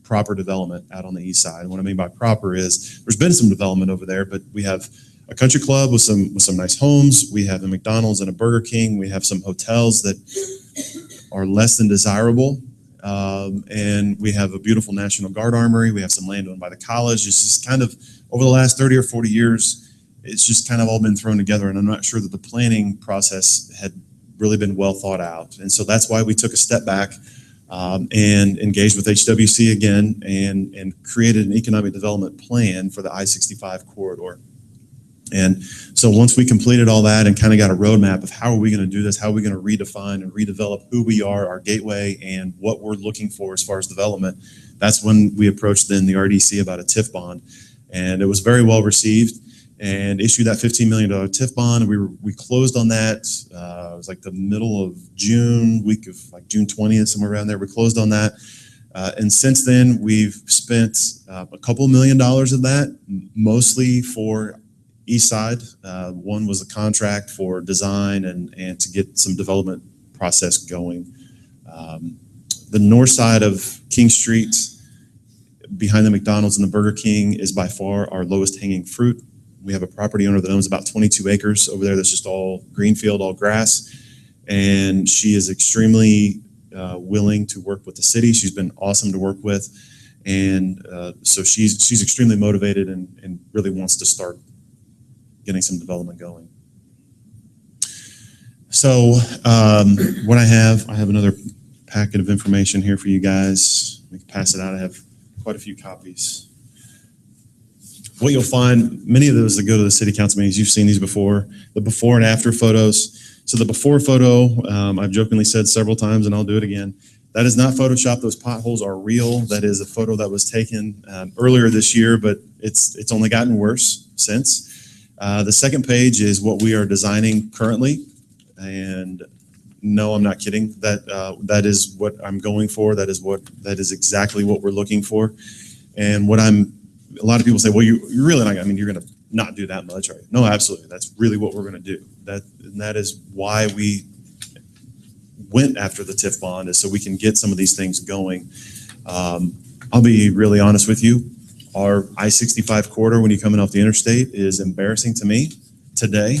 proper development out on the east side. And what I mean by proper is there's been some development over there, but we have a country club with some nice homes. We have a McDonald's and a Burger King. We have some hotels that are less than desirable. And we have a beautiful National Guard armory. We have some land owned by the college. It's just kind of over the last 30 or 40 years, it's just kind of all been thrown together. And I'm not sure that the planning process had really been well thought out. And so that's why we took a step back and engaged with HWC again and created an economic development plan for the I-65 corridor. And so once we completed all that and kind of got a roadmap of how are we going to do this, how are we going to redefine and redevelop who we are, our gateway, and what we're looking for as far as development, that's when we approached then the RDC about a TIF bond. And it was very well received and issued that $15 million TIF bond. We closed on that. It was like the middle of June, week of like June 20th, somewhere around there. We closed on that. And since then, we've spent a couple $1 million of that, mostly for east side. One was a contract for design and to get some development process going. The north side of King Street, behind the McDonald's and the Burger King, is by far our lowest hanging fruit. We have a property owner that owns about 22 acres over there that's just all greenfield, all grass. And she is extremely willing to work with the city. She's been awesome to work with. And so she's extremely motivated and really wants to start getting some development going. So what I have another packet of information here for you guys. We can pass it out. I have quite a few copies. What you'll find, many of those that go to the city council meetings, you've seen these before, the before and after photos. So the before photo, I've jokingly said several times, and I'll do it again. That is not Photoshop. Those potholes are real. That is a photo that was taken earlier this year, but it's only gotten worse since. The second page is what we are designing currently. And no, I'm not kidding. That is what I'm going for. That is exactly what we're looking for. And a lot of people say, well, you're really not, you're going to not do that much, right? No, absolutely. That's really what we're going to do. That is why we went after the TIF bond, is so we can get some of these things going. I'll be really honest with you. Our I-65 corridor, when you're coming off the interstate, is embarrassing to me today.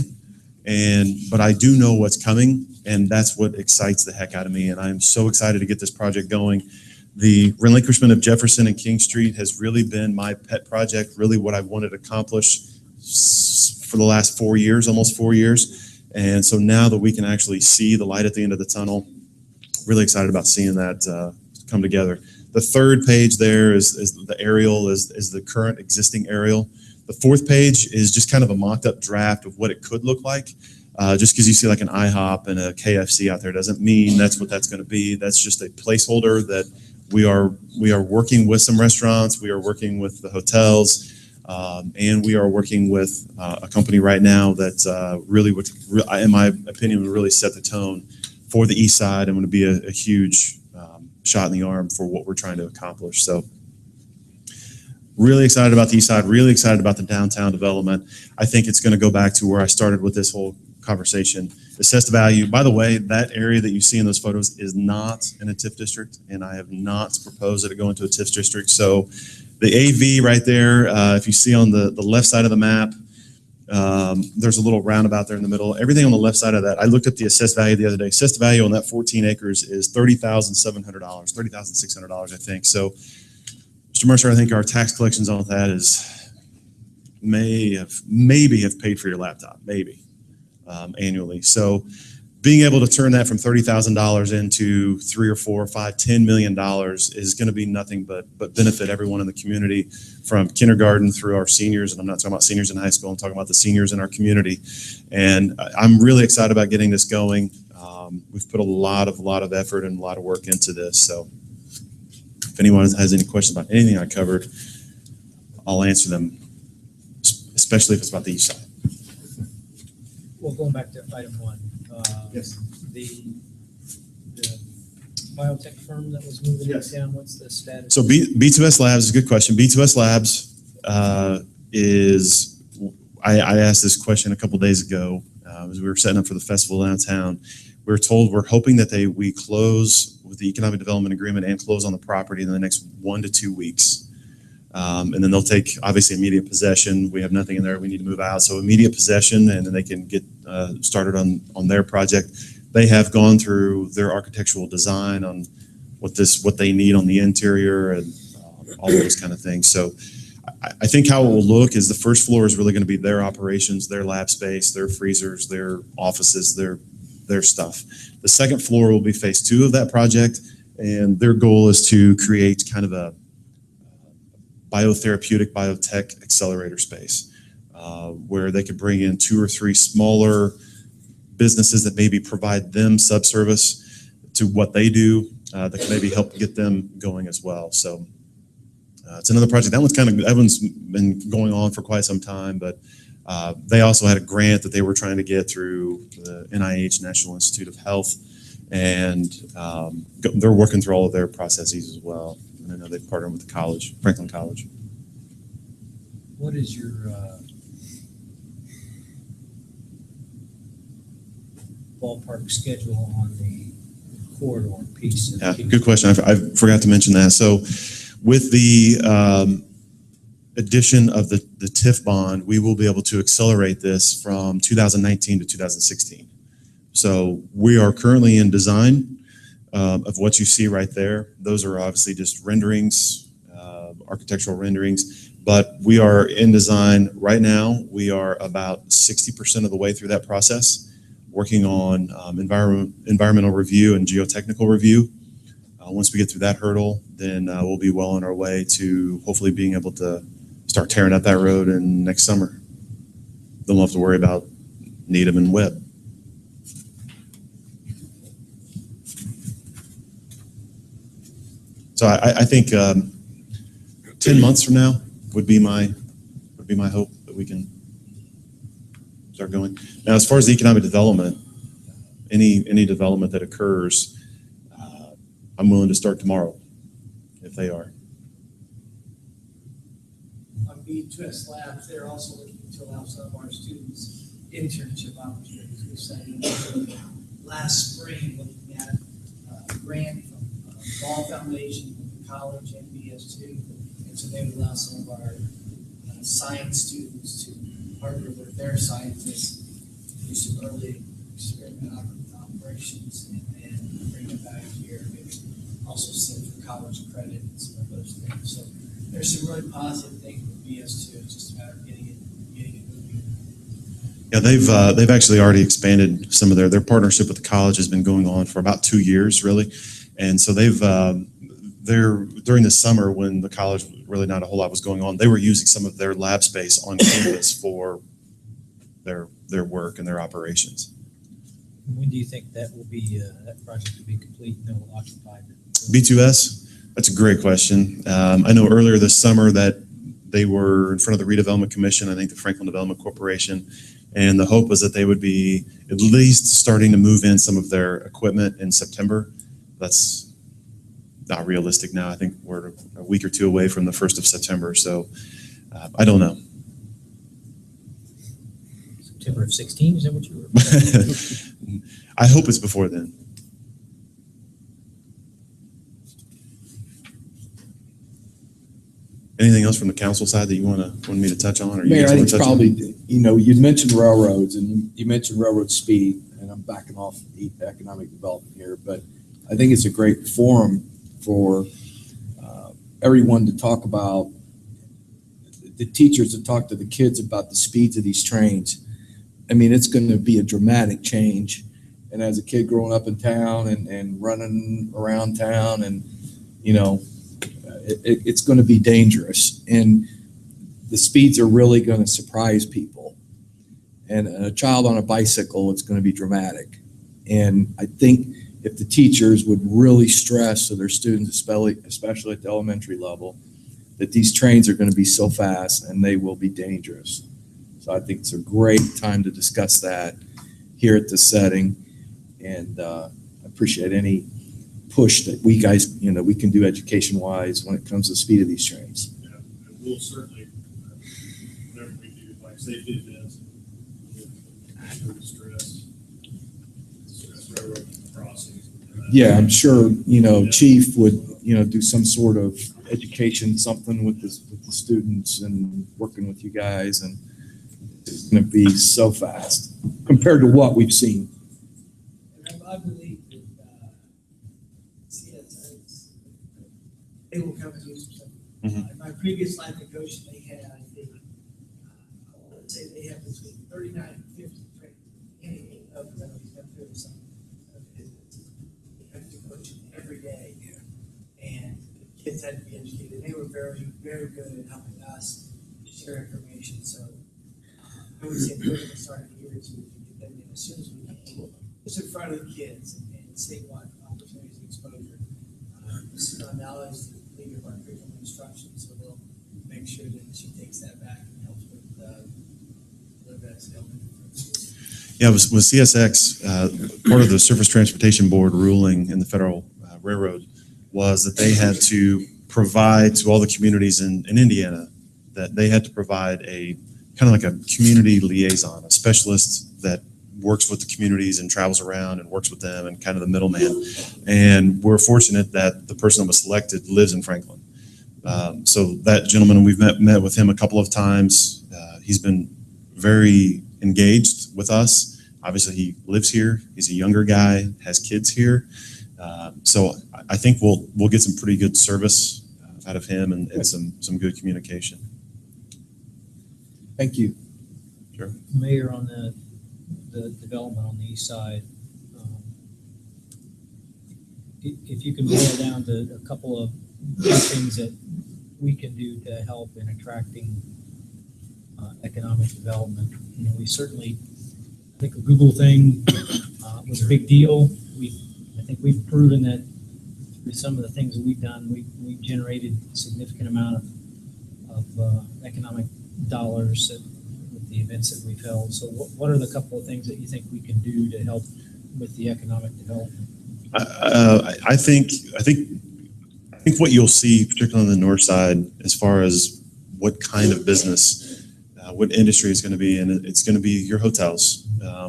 But I do know what's coming, and that's what excites the heck out of me. And I'm so excited to get this project going. The relinquishment of Jefferson and King Street has really been my pet project, really what I've wanted to accomplish for the last 4 years, almost 4 years. And so now that we can actually see the light at the end of the tunnel, really excited about seeing that come together. The third page there is the aerial, is the current existing aerial. The fourth page is just kind of a mocked up draft of what it could look like. Just because you see like an IHOP and a KFC out there doesn't mean that's what that's going to be. That's just a placeholder that we are working with some restaurants, we are working with the hotels, and we are working with a company right now that really would, in my opinion, would really set the tone for the east side and would be a huge shot in the arm for what we're trying to accomplish. So really excited about the east side, really excited about the downtown development. I think it's going to go back to where I started with this whole conversation. Assessed value, by the way, that area that you see in those photos is not in a TIF district, and I have not proposed that it go into a TIF district. So the AV right there, if you see on the left side of the map, there's a little roundabout there in the middle. Everything on the left side of that, I looked at the assessed value the other day. Assessed value on that 14 acres is $30,700, $30,600, I think. So, Mr. Mercer, I think our tax collections on that maybe have paid for your laptop, maybe, annually. So being able to turn that from $30,000 into $3 or $4 or $5, $10 million is going to be nothing but benefit everyone in the community, from kindergarten through our seniors. And I'm not talking about seniors in high school, I'm talking about the seniors in our community. And I'm really excited about getting this going. We've put a lot of effort and a lot of work into this. So if anyone has any questions about anything I covered, I'll answer them, especially if it's about the east side. Well, going back to item one. Yes. The biotech firm that was moving Yes. it down, what's the status? So B2S Labs is a good question. B2S Labs I asked this question a couple days ago as we were setting up for the festival downtown. We were told we're hoping that we close with the economic development agreement and close on the property in the next 1 to 2 weeks. And then they'll take, obviously, immediate possession. We have nothing in there. We need to move out. So immediate possession, and then they can get started on their project. They have gone through their architectural design on what they need on the interior and all those kind of things. So I think how it will look is the first floor is really going to be their operations, their lab space, their freezers, their offices, their stuff. The second floor will be phase 2 of that project, and their goal is to create kind of a biotherapeutic, biotech accelerator space where they could bring in 2 or 3 smaller businesses that maybe provide them subservice to what they do that can maybe help get them going as well. So it's another project. That one's been going on for quite some time, but they also had a grant that they were trying to get through the NIH, National Institute of Health, and they're working through all of their processes as well. And I know they've partnered with the college, Franklin College. What is your ballpark schedule on the corridor piece? Yeah, good question. I forgot to mention that. So with the addition of the TIF bond, we will be able to accelerate this from 2019 to 2016. So we are currently in design of what you see right there. Those are obviously just renderings, architectural renderings, but we are in design right now. We are about 60% of the way through that process, working on environmental review and geotechnical review. Once we get through that hurdle, then we'll be well on our way to hopefully being able to start tearing up that road in next summer. Then we'll have to worry about Needham and Webb. So I think 10 months from now would be my hope that we can start going. Now, as far as the economic development, any development that occurs, I'm willing to start tomorrow if they are. On B2S Labs, they're also looking to allow some of our students internship opportunities. We started last spring looking at a grant from Ball Foundation, the college, and BS2. And so they would allow some of our science students to partner with their scientists do some early experiment operations and then bring it back here, maybe also send for college credit and some of those things. So there's some really positive things with BS2. It's just a matter of getting it moving. Yeah, they've actually already expanded some of their partnership with the college has been going on for about 2 years, really, and so they're during the summer when the college really not a whole lot was going on, they were using some of their lab space on campus for their work and their operations. When do you think that will be, that project will be complete and will occupy it? B2S, that's a great question. I know earlier this summer that they were in front of the Redevelopment Commission, I think the Franklin Development Corporation, and the hope was that they would be at least starting to move in some of their equipment in September. That's not realistic now. I think we're a week or two away from the 1st of September, so I don't know. September of 16, is that what you were? I hope it's before then. Anything else from the council side that you want me to touch on? Or you Mayor, guys I wanna think touch on? probably, you mentioned railroads and you mentioned railroad speed, and I'm backing off the economic development here, but I think it's a great forum for everyone to talk about, the teachers to talk to the kids about the speeds of these trains. I mean, it's going to be a dramatic change. And as a kid growing up in town and running around town, and, it's going to be dangerous. And the speeds are really going to surprise people. And a child on a bicycle, it's going to be dramatic. And I think if the teachers would really stress to their students, especially at the elementary level, that these trains are going to be so fast and they will be dangerous. So I think it's a great time to discuss that here at this setting. And I appreciate any push that we guys, we can do education-wise when it comes to the speed of these trains. Yeah, and we'll certainly, whenever we do like safety events, we'll stress railroad crossings. Yeah, I'm sure, Chief would, do some sort of education, something with the students and working with you guys, and it's going to be so fast compared to what we've seen. And I believe that they will come and use them. In my previous life at Goshen, they had, I think, let's say they have between 39 and 50 trains. Any of them, he's been through some visits. They have to Goshen every day. And the kids had to be educated. They were very, very good at helping us share information. So I would say we're going to start in a year or two to get them in as soon as we can. Just in front of the kids and see what opportunities and exposure. This is on knowledge, the leader of our curriculum instruction, so we'll make sure that she takes that back and helps with Livets elementary. Yeah, with CSX, part of the Surface Transportation Board ruling in the Federal Railroad was that they had to provide to all the communities in Indiana, that they had to provide a kind of like a community liaison, a specialist that works with the communities and travels around and works with them and kind of the middleman. And we're fortunate that the person that was selected lives in Franklin. So that gentleman, we've met with him a couple of times. He's been very engaged with us. Obviously, he lives here. He's a younger guy, has kids here. So I think we'll get some pretty good service out of him and some good communication. Thank you. Sure. Mayor, on the development on the east side, if you can boil down to a couple of things that we can do to help in attracting economic development. We certainly, I think the Google thing was a big deal. I think we've proven that through some of the things that we've done, we've generated a significant amount of economic dollars with the events that we've held. So what are the couple of things that you think we can do to help with the economic development? I think what you'll see, particularly on the north side, as far as what kind of business, what industry is going to be, and it's going to be your hotels,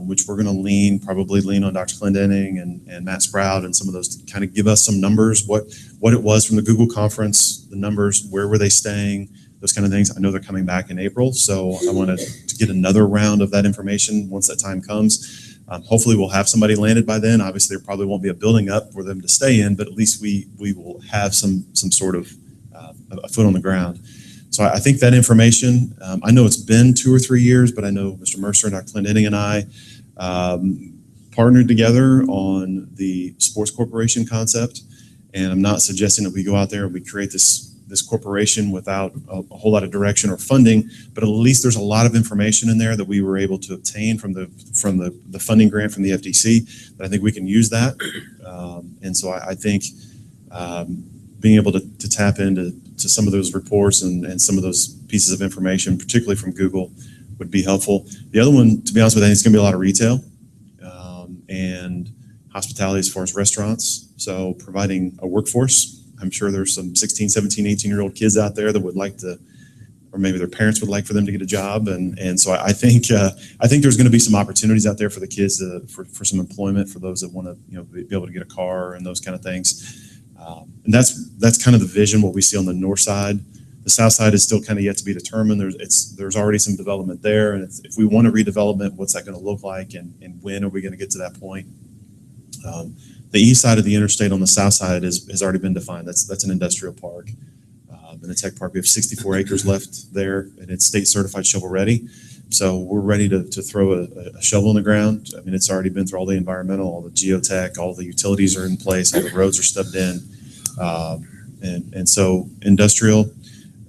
which we're going to probably lean on Dr. Clendenning and Matt Sprout and some of those to kind of give us some numbers, what it was from the Google conference, the numbers, where were they staying, those kind of things. I know they're coming back in April, so I wanted to get another round of that information once that time comes. Hopefully we'll have somebody landed by then. Obviously there probably won't be a building up for them to stay in, but at least we will have some sort of a foot on the ground. So I think that information, I know it's been 2 or 3 years, but I know Mr. Mercer and Dr. Clendenning and I partnered together on the sports corporation concept. And I'm not suggesting that we go out there and we create this corporation without a whole lot of direction or funding, but at least there's a lot of information in there that we were able to obtain from the funding grant from the FDC that I think we can use that. And so I think being able to tap into some of those reports and some of those pieces of information, particularly from Google, would be helpful. The other one, to be honest with you, I think it's going to be a lot of retail and hospitality as far as restaurants. So providing a workforce. I'm sure there's some 16, 17, 18-year-old kids out there that would like to, or maybe their parents would like for them to get a job. And so I think there's going to be some opportunities out there for the kids for some employment for those that want to be able to get a car and those kind of things. And that's kind of the vision, what we see on the north side. The south side is still kind of yet to be determined. There's already some development there. And if we want a redevelopment, what's that going to look like and when are we going to get to that point? The east side of the interstate on the south side has already been defined. That's an industrial park. Anateck Park, we have 64 acres left there, and it's state certified shovel ready. So we're ready to throw a shovel in the ground. I mean, it's already been through all the environmental, all the geotech, all the utilities are in place, all the roads are stubbed in. And so industrial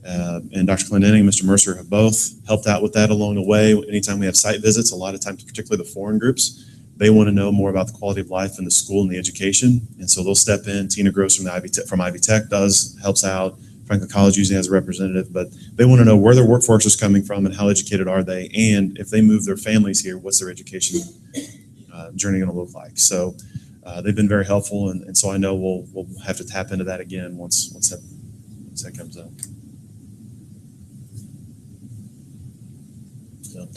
and Dr. Clendenning and Mr. Mercer have both helped out with that along the way. Anytime we have site visits, a lot of times, particularly the foreign groups, they want to know more about the quality of life in the school and the education. And so they'll step in. Tina Gross from Ivy Tech helps out. Franklin College usually has a representative, but they want to know where their workforce is coming from and how educated are they. And if they move their families here, what's their education journey going to look like? So they've been very helpful. And so I know we'll have to tap into that again once that comes up. So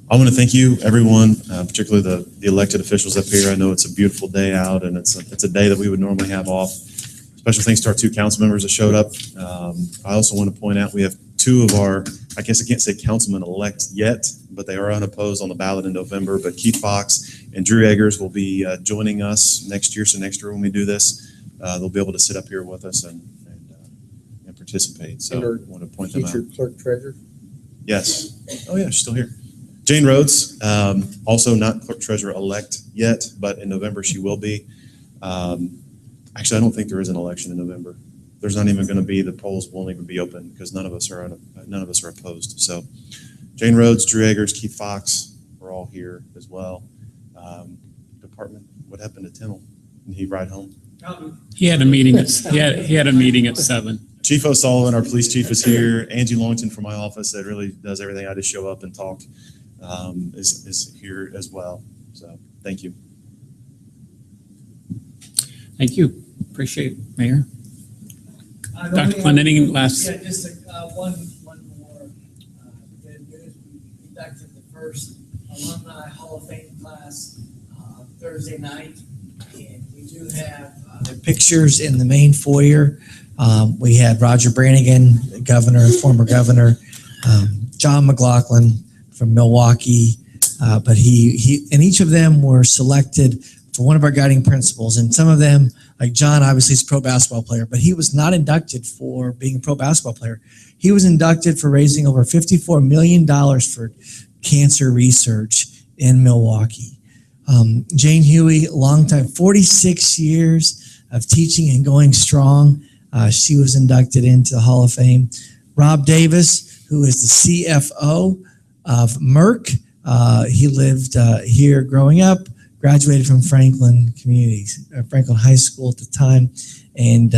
I want to thank you, everyone, particularly the elected officials up here. I know it's a beautiful day out, and it's a day that we would normally have off. Special thanks to our 2 council members that showed up. I also want to point out we have 2 of our, I guess I can't say councilman-elect yet, but they are unopposed on the ballot in November. But Keith Fox and Drew Eggers will be joining us next year. So next year when we do this, they'll be able to sit up here with us and participate. So I want to point them out. Future clerk treasurer? Yes. Oh, yeah, she's still here. Jane Rhodes, also not clerk treasurer elect yet, but in November she will be. Actually, I don't think there is an election in November. There's not even going to be, the polls won't even be open because none of us are opposed. So Jane Rhodes, Drew Eggers, Keith Fox, we're all here as well. Department, what happened to Timmel? Did he ride home? He had a meeting he had a meeting at 7. Chief O'Sullivan, our police chief, is here. Angie Longton from my office that really does everything. I just show up and talk, is here as well. So thank you. Thank you. Appreciate it, Mayor. Dr. Clendenning, last. Yeah, just one more good news. We conducted the first Alumni Hall of Fame class Thursday night, and we do have the pictures in the main foyer. We had Roger Brannigan, former governor, John McLaughlin from Milwaukee, but he and each of them were selected for one of our guiding principles. And some of them, like John, obviously is a pro basketball player, but he was not inducted for being a pro basketball player. He was inducted for raising over $54 million for cancer research in Milwaukee. Jane Huey, long time, 46 years of teaching and going strong. She was inducted into the Hall of Fame. Rob Davis, who is the CFO of Merck. He lived here growing up, graduated from Franklin High School at the time, and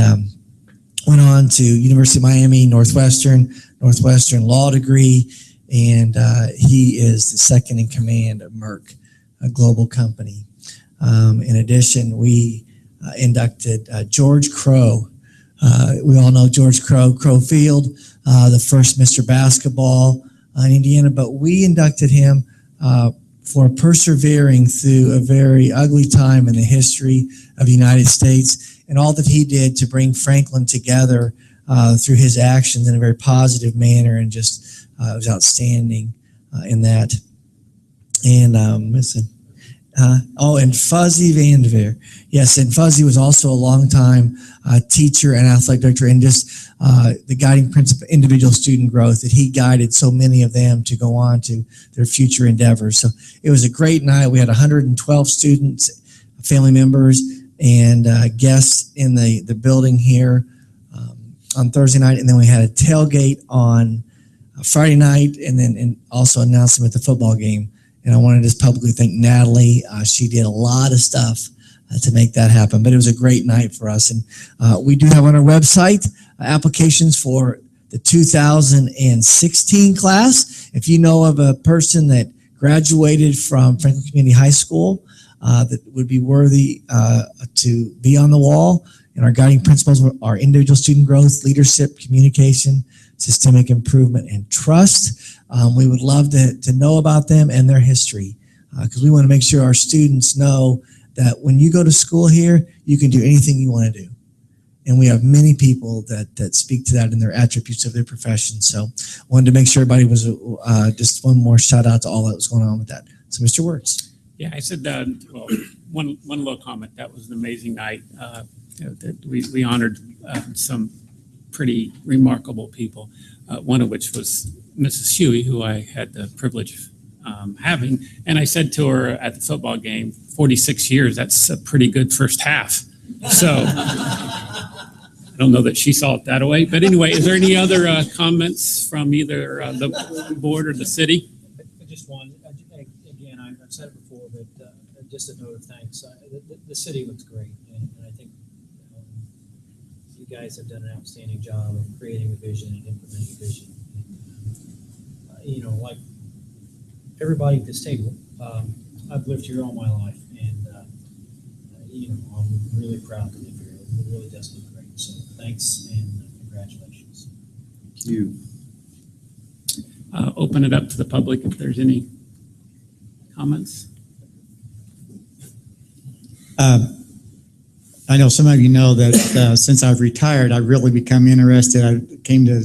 went on to University of Miami, Northwestern law degree, and he is the second in command of Merck, a global company. In addition, we inducted George Crow. We all know George Crow Field, the first Mr. Basketball in Indiana, but we inducted him for persevering through a very ugly time in the history of the United States and all that he did to bring Franklin together through his actions in a very positive manner, and just it was outstanding in that. And listen. And Fuzzy Vanderveer. Yes, and Fuzzy was also a longtime teacher and athletic director, and just the guiding principle, individual student growth, that he guided so many of them to go on to their future endeavors. So it was a great night. We had 112 students, family members, and guests in the building here on Thursday night, and then we had a tailgate on Friday night, and also announced them at the football game. And I want to just publicly thank Natalie. She did a lot of stuff to make that happen. But it was a great night for us. And we do have on our website applications for the 2016 class. If you know of a person that graduated from Franklin Community High School that would be worthy to be on the wall, and our guiding principles are individual student growth, leadership, communication, systemic improvement, and trust. We would love to know about them and their history, because we want to make sure our students know that when you go to school here, you can do anything you want to do. And we have many people that speak to that in their attributes of their profession. So wanted to make sure everybody was just one more shout out to all that was going on with that. So Mr. Wertz. Yeah, I said, well, one little comment. That was an amazing night. That we honored some pretty remarkable people, one of which was Mrs. Huey, who I had the privilege of having. And I said to her at the football game, 46 years, that's a pretty good first half. So I don't know that she saw it that way. But anyway, is there any other comments from either the board or the city? Just one. Again, I've said it before, but just a note of thanks. The city looks great, and I think you guys have done an outstanding job of creating a vision and implementing a vision. Like everybody at this table, I've lived here all my life, and I'm really proud to live here. It really does look great. So thanks and congratulations. Thank you. Open it up to the public if there's any comments. I know some of you know that since I've retired, I've really become interested. I came to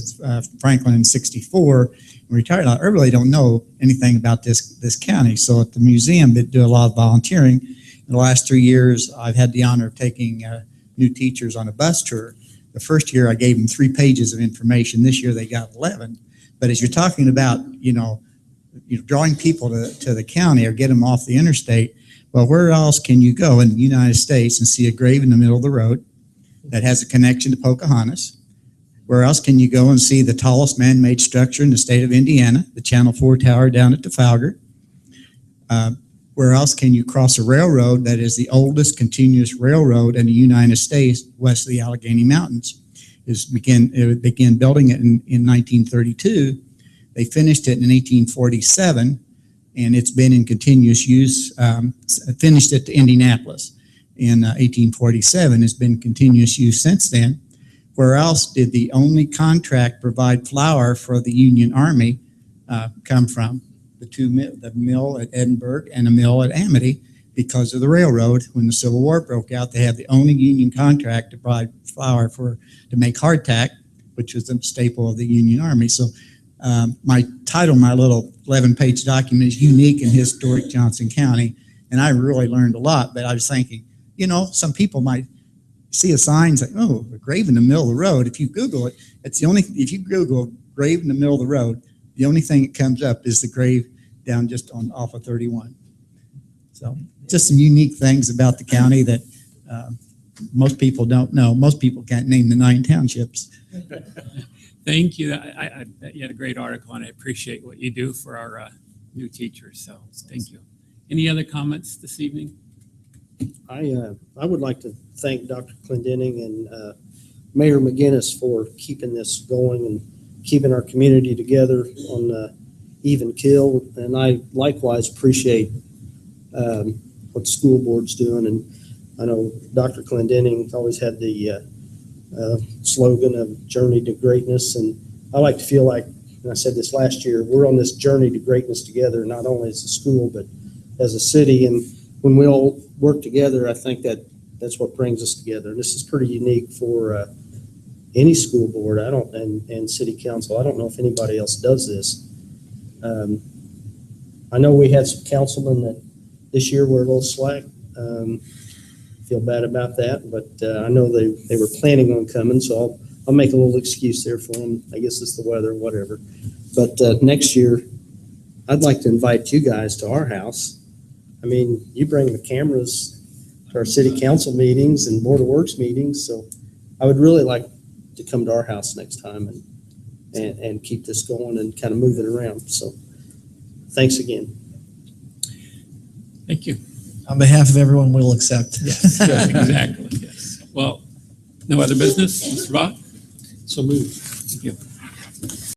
Franklin in '64 and retired. I really don't know anything about this county. So at the museum, they do a lot of volunteering. In the last 3 years, I've had the honor of taking new teachers on a bus tour. The first year, I gave them 3 pages of information. This year, they got 11. But as you're talking about, drawing people to the county or get them off the interstate, well, where else can you go in the United States and see a grave in the middle of the road that has a connection to Pocahontas? Where else can you go and see the tallest man-made structure in the state of Indiana, the Channel 4 Tower down at Trafalgar? Where else can you cross a railroad that is the oldest continuous railroad in the United States west of the Allegheny Mountains? It began building it in 1932. They finished it in 1847. And it's been in continuous use, finished at Indianapolis in 1847. It's been continuous use since then. Where else did the only contract provide flour for the Union Army come from? The mill at Edinburgh and a mill at Amity, because of the railroad. When the Civil War broke out, they had the only Union contract to provide flour to make hardtack, which was the staple of the Union Army. So my title, my little 11-page document is Unique and Historic Johnson County, and I really learned a lot. But I was thinking, some people might see a sign and say, "Oh, a grave in the middle of the road." If you Google it, it's the only. If you Google grave in the middle of the road, the only thing that comes up is the grave down just off of 31. So just some unique things about the county that most people don't know. Most people can't name the 9 townships. Thank you. You had a great article, and I appreciate what you do for our new teachers. So thank you. Any other comments this evening? I would like to thank Dr. Clendenning and Mayor McGinnis for keeping this going and keeping our community together on even keel. And I likewise appreciate what the school board's doing. And I know Dr. Clendenning always had the slogan of Journey to Greatness. And I like to feel like, and I said this last year, we're on this journey to greatness together, not only as a school, but as a city. And when we all work together, I think that's what brings us together. This is pretty unique for any school board, and city council, I don't know if anybody else does this. I know we had some councilmen that this year were a little slack. Feel bad about that, but I know they were planning on coming, so I'll make a little excuse there for them. I guess it's the weather, whatever. But next year, I'd like to invite you guys to our house. I mean, you bring the cameras to our city council meetings and Board of Works meetings, so I would really like to come to our house next time and keep this going and kind of move it around. So thanks again. Thank you. On behalf of everyone, we'll accept. Yes, exactly. Yes. Well, no other business, Mr. Bach? So moved. Thank you.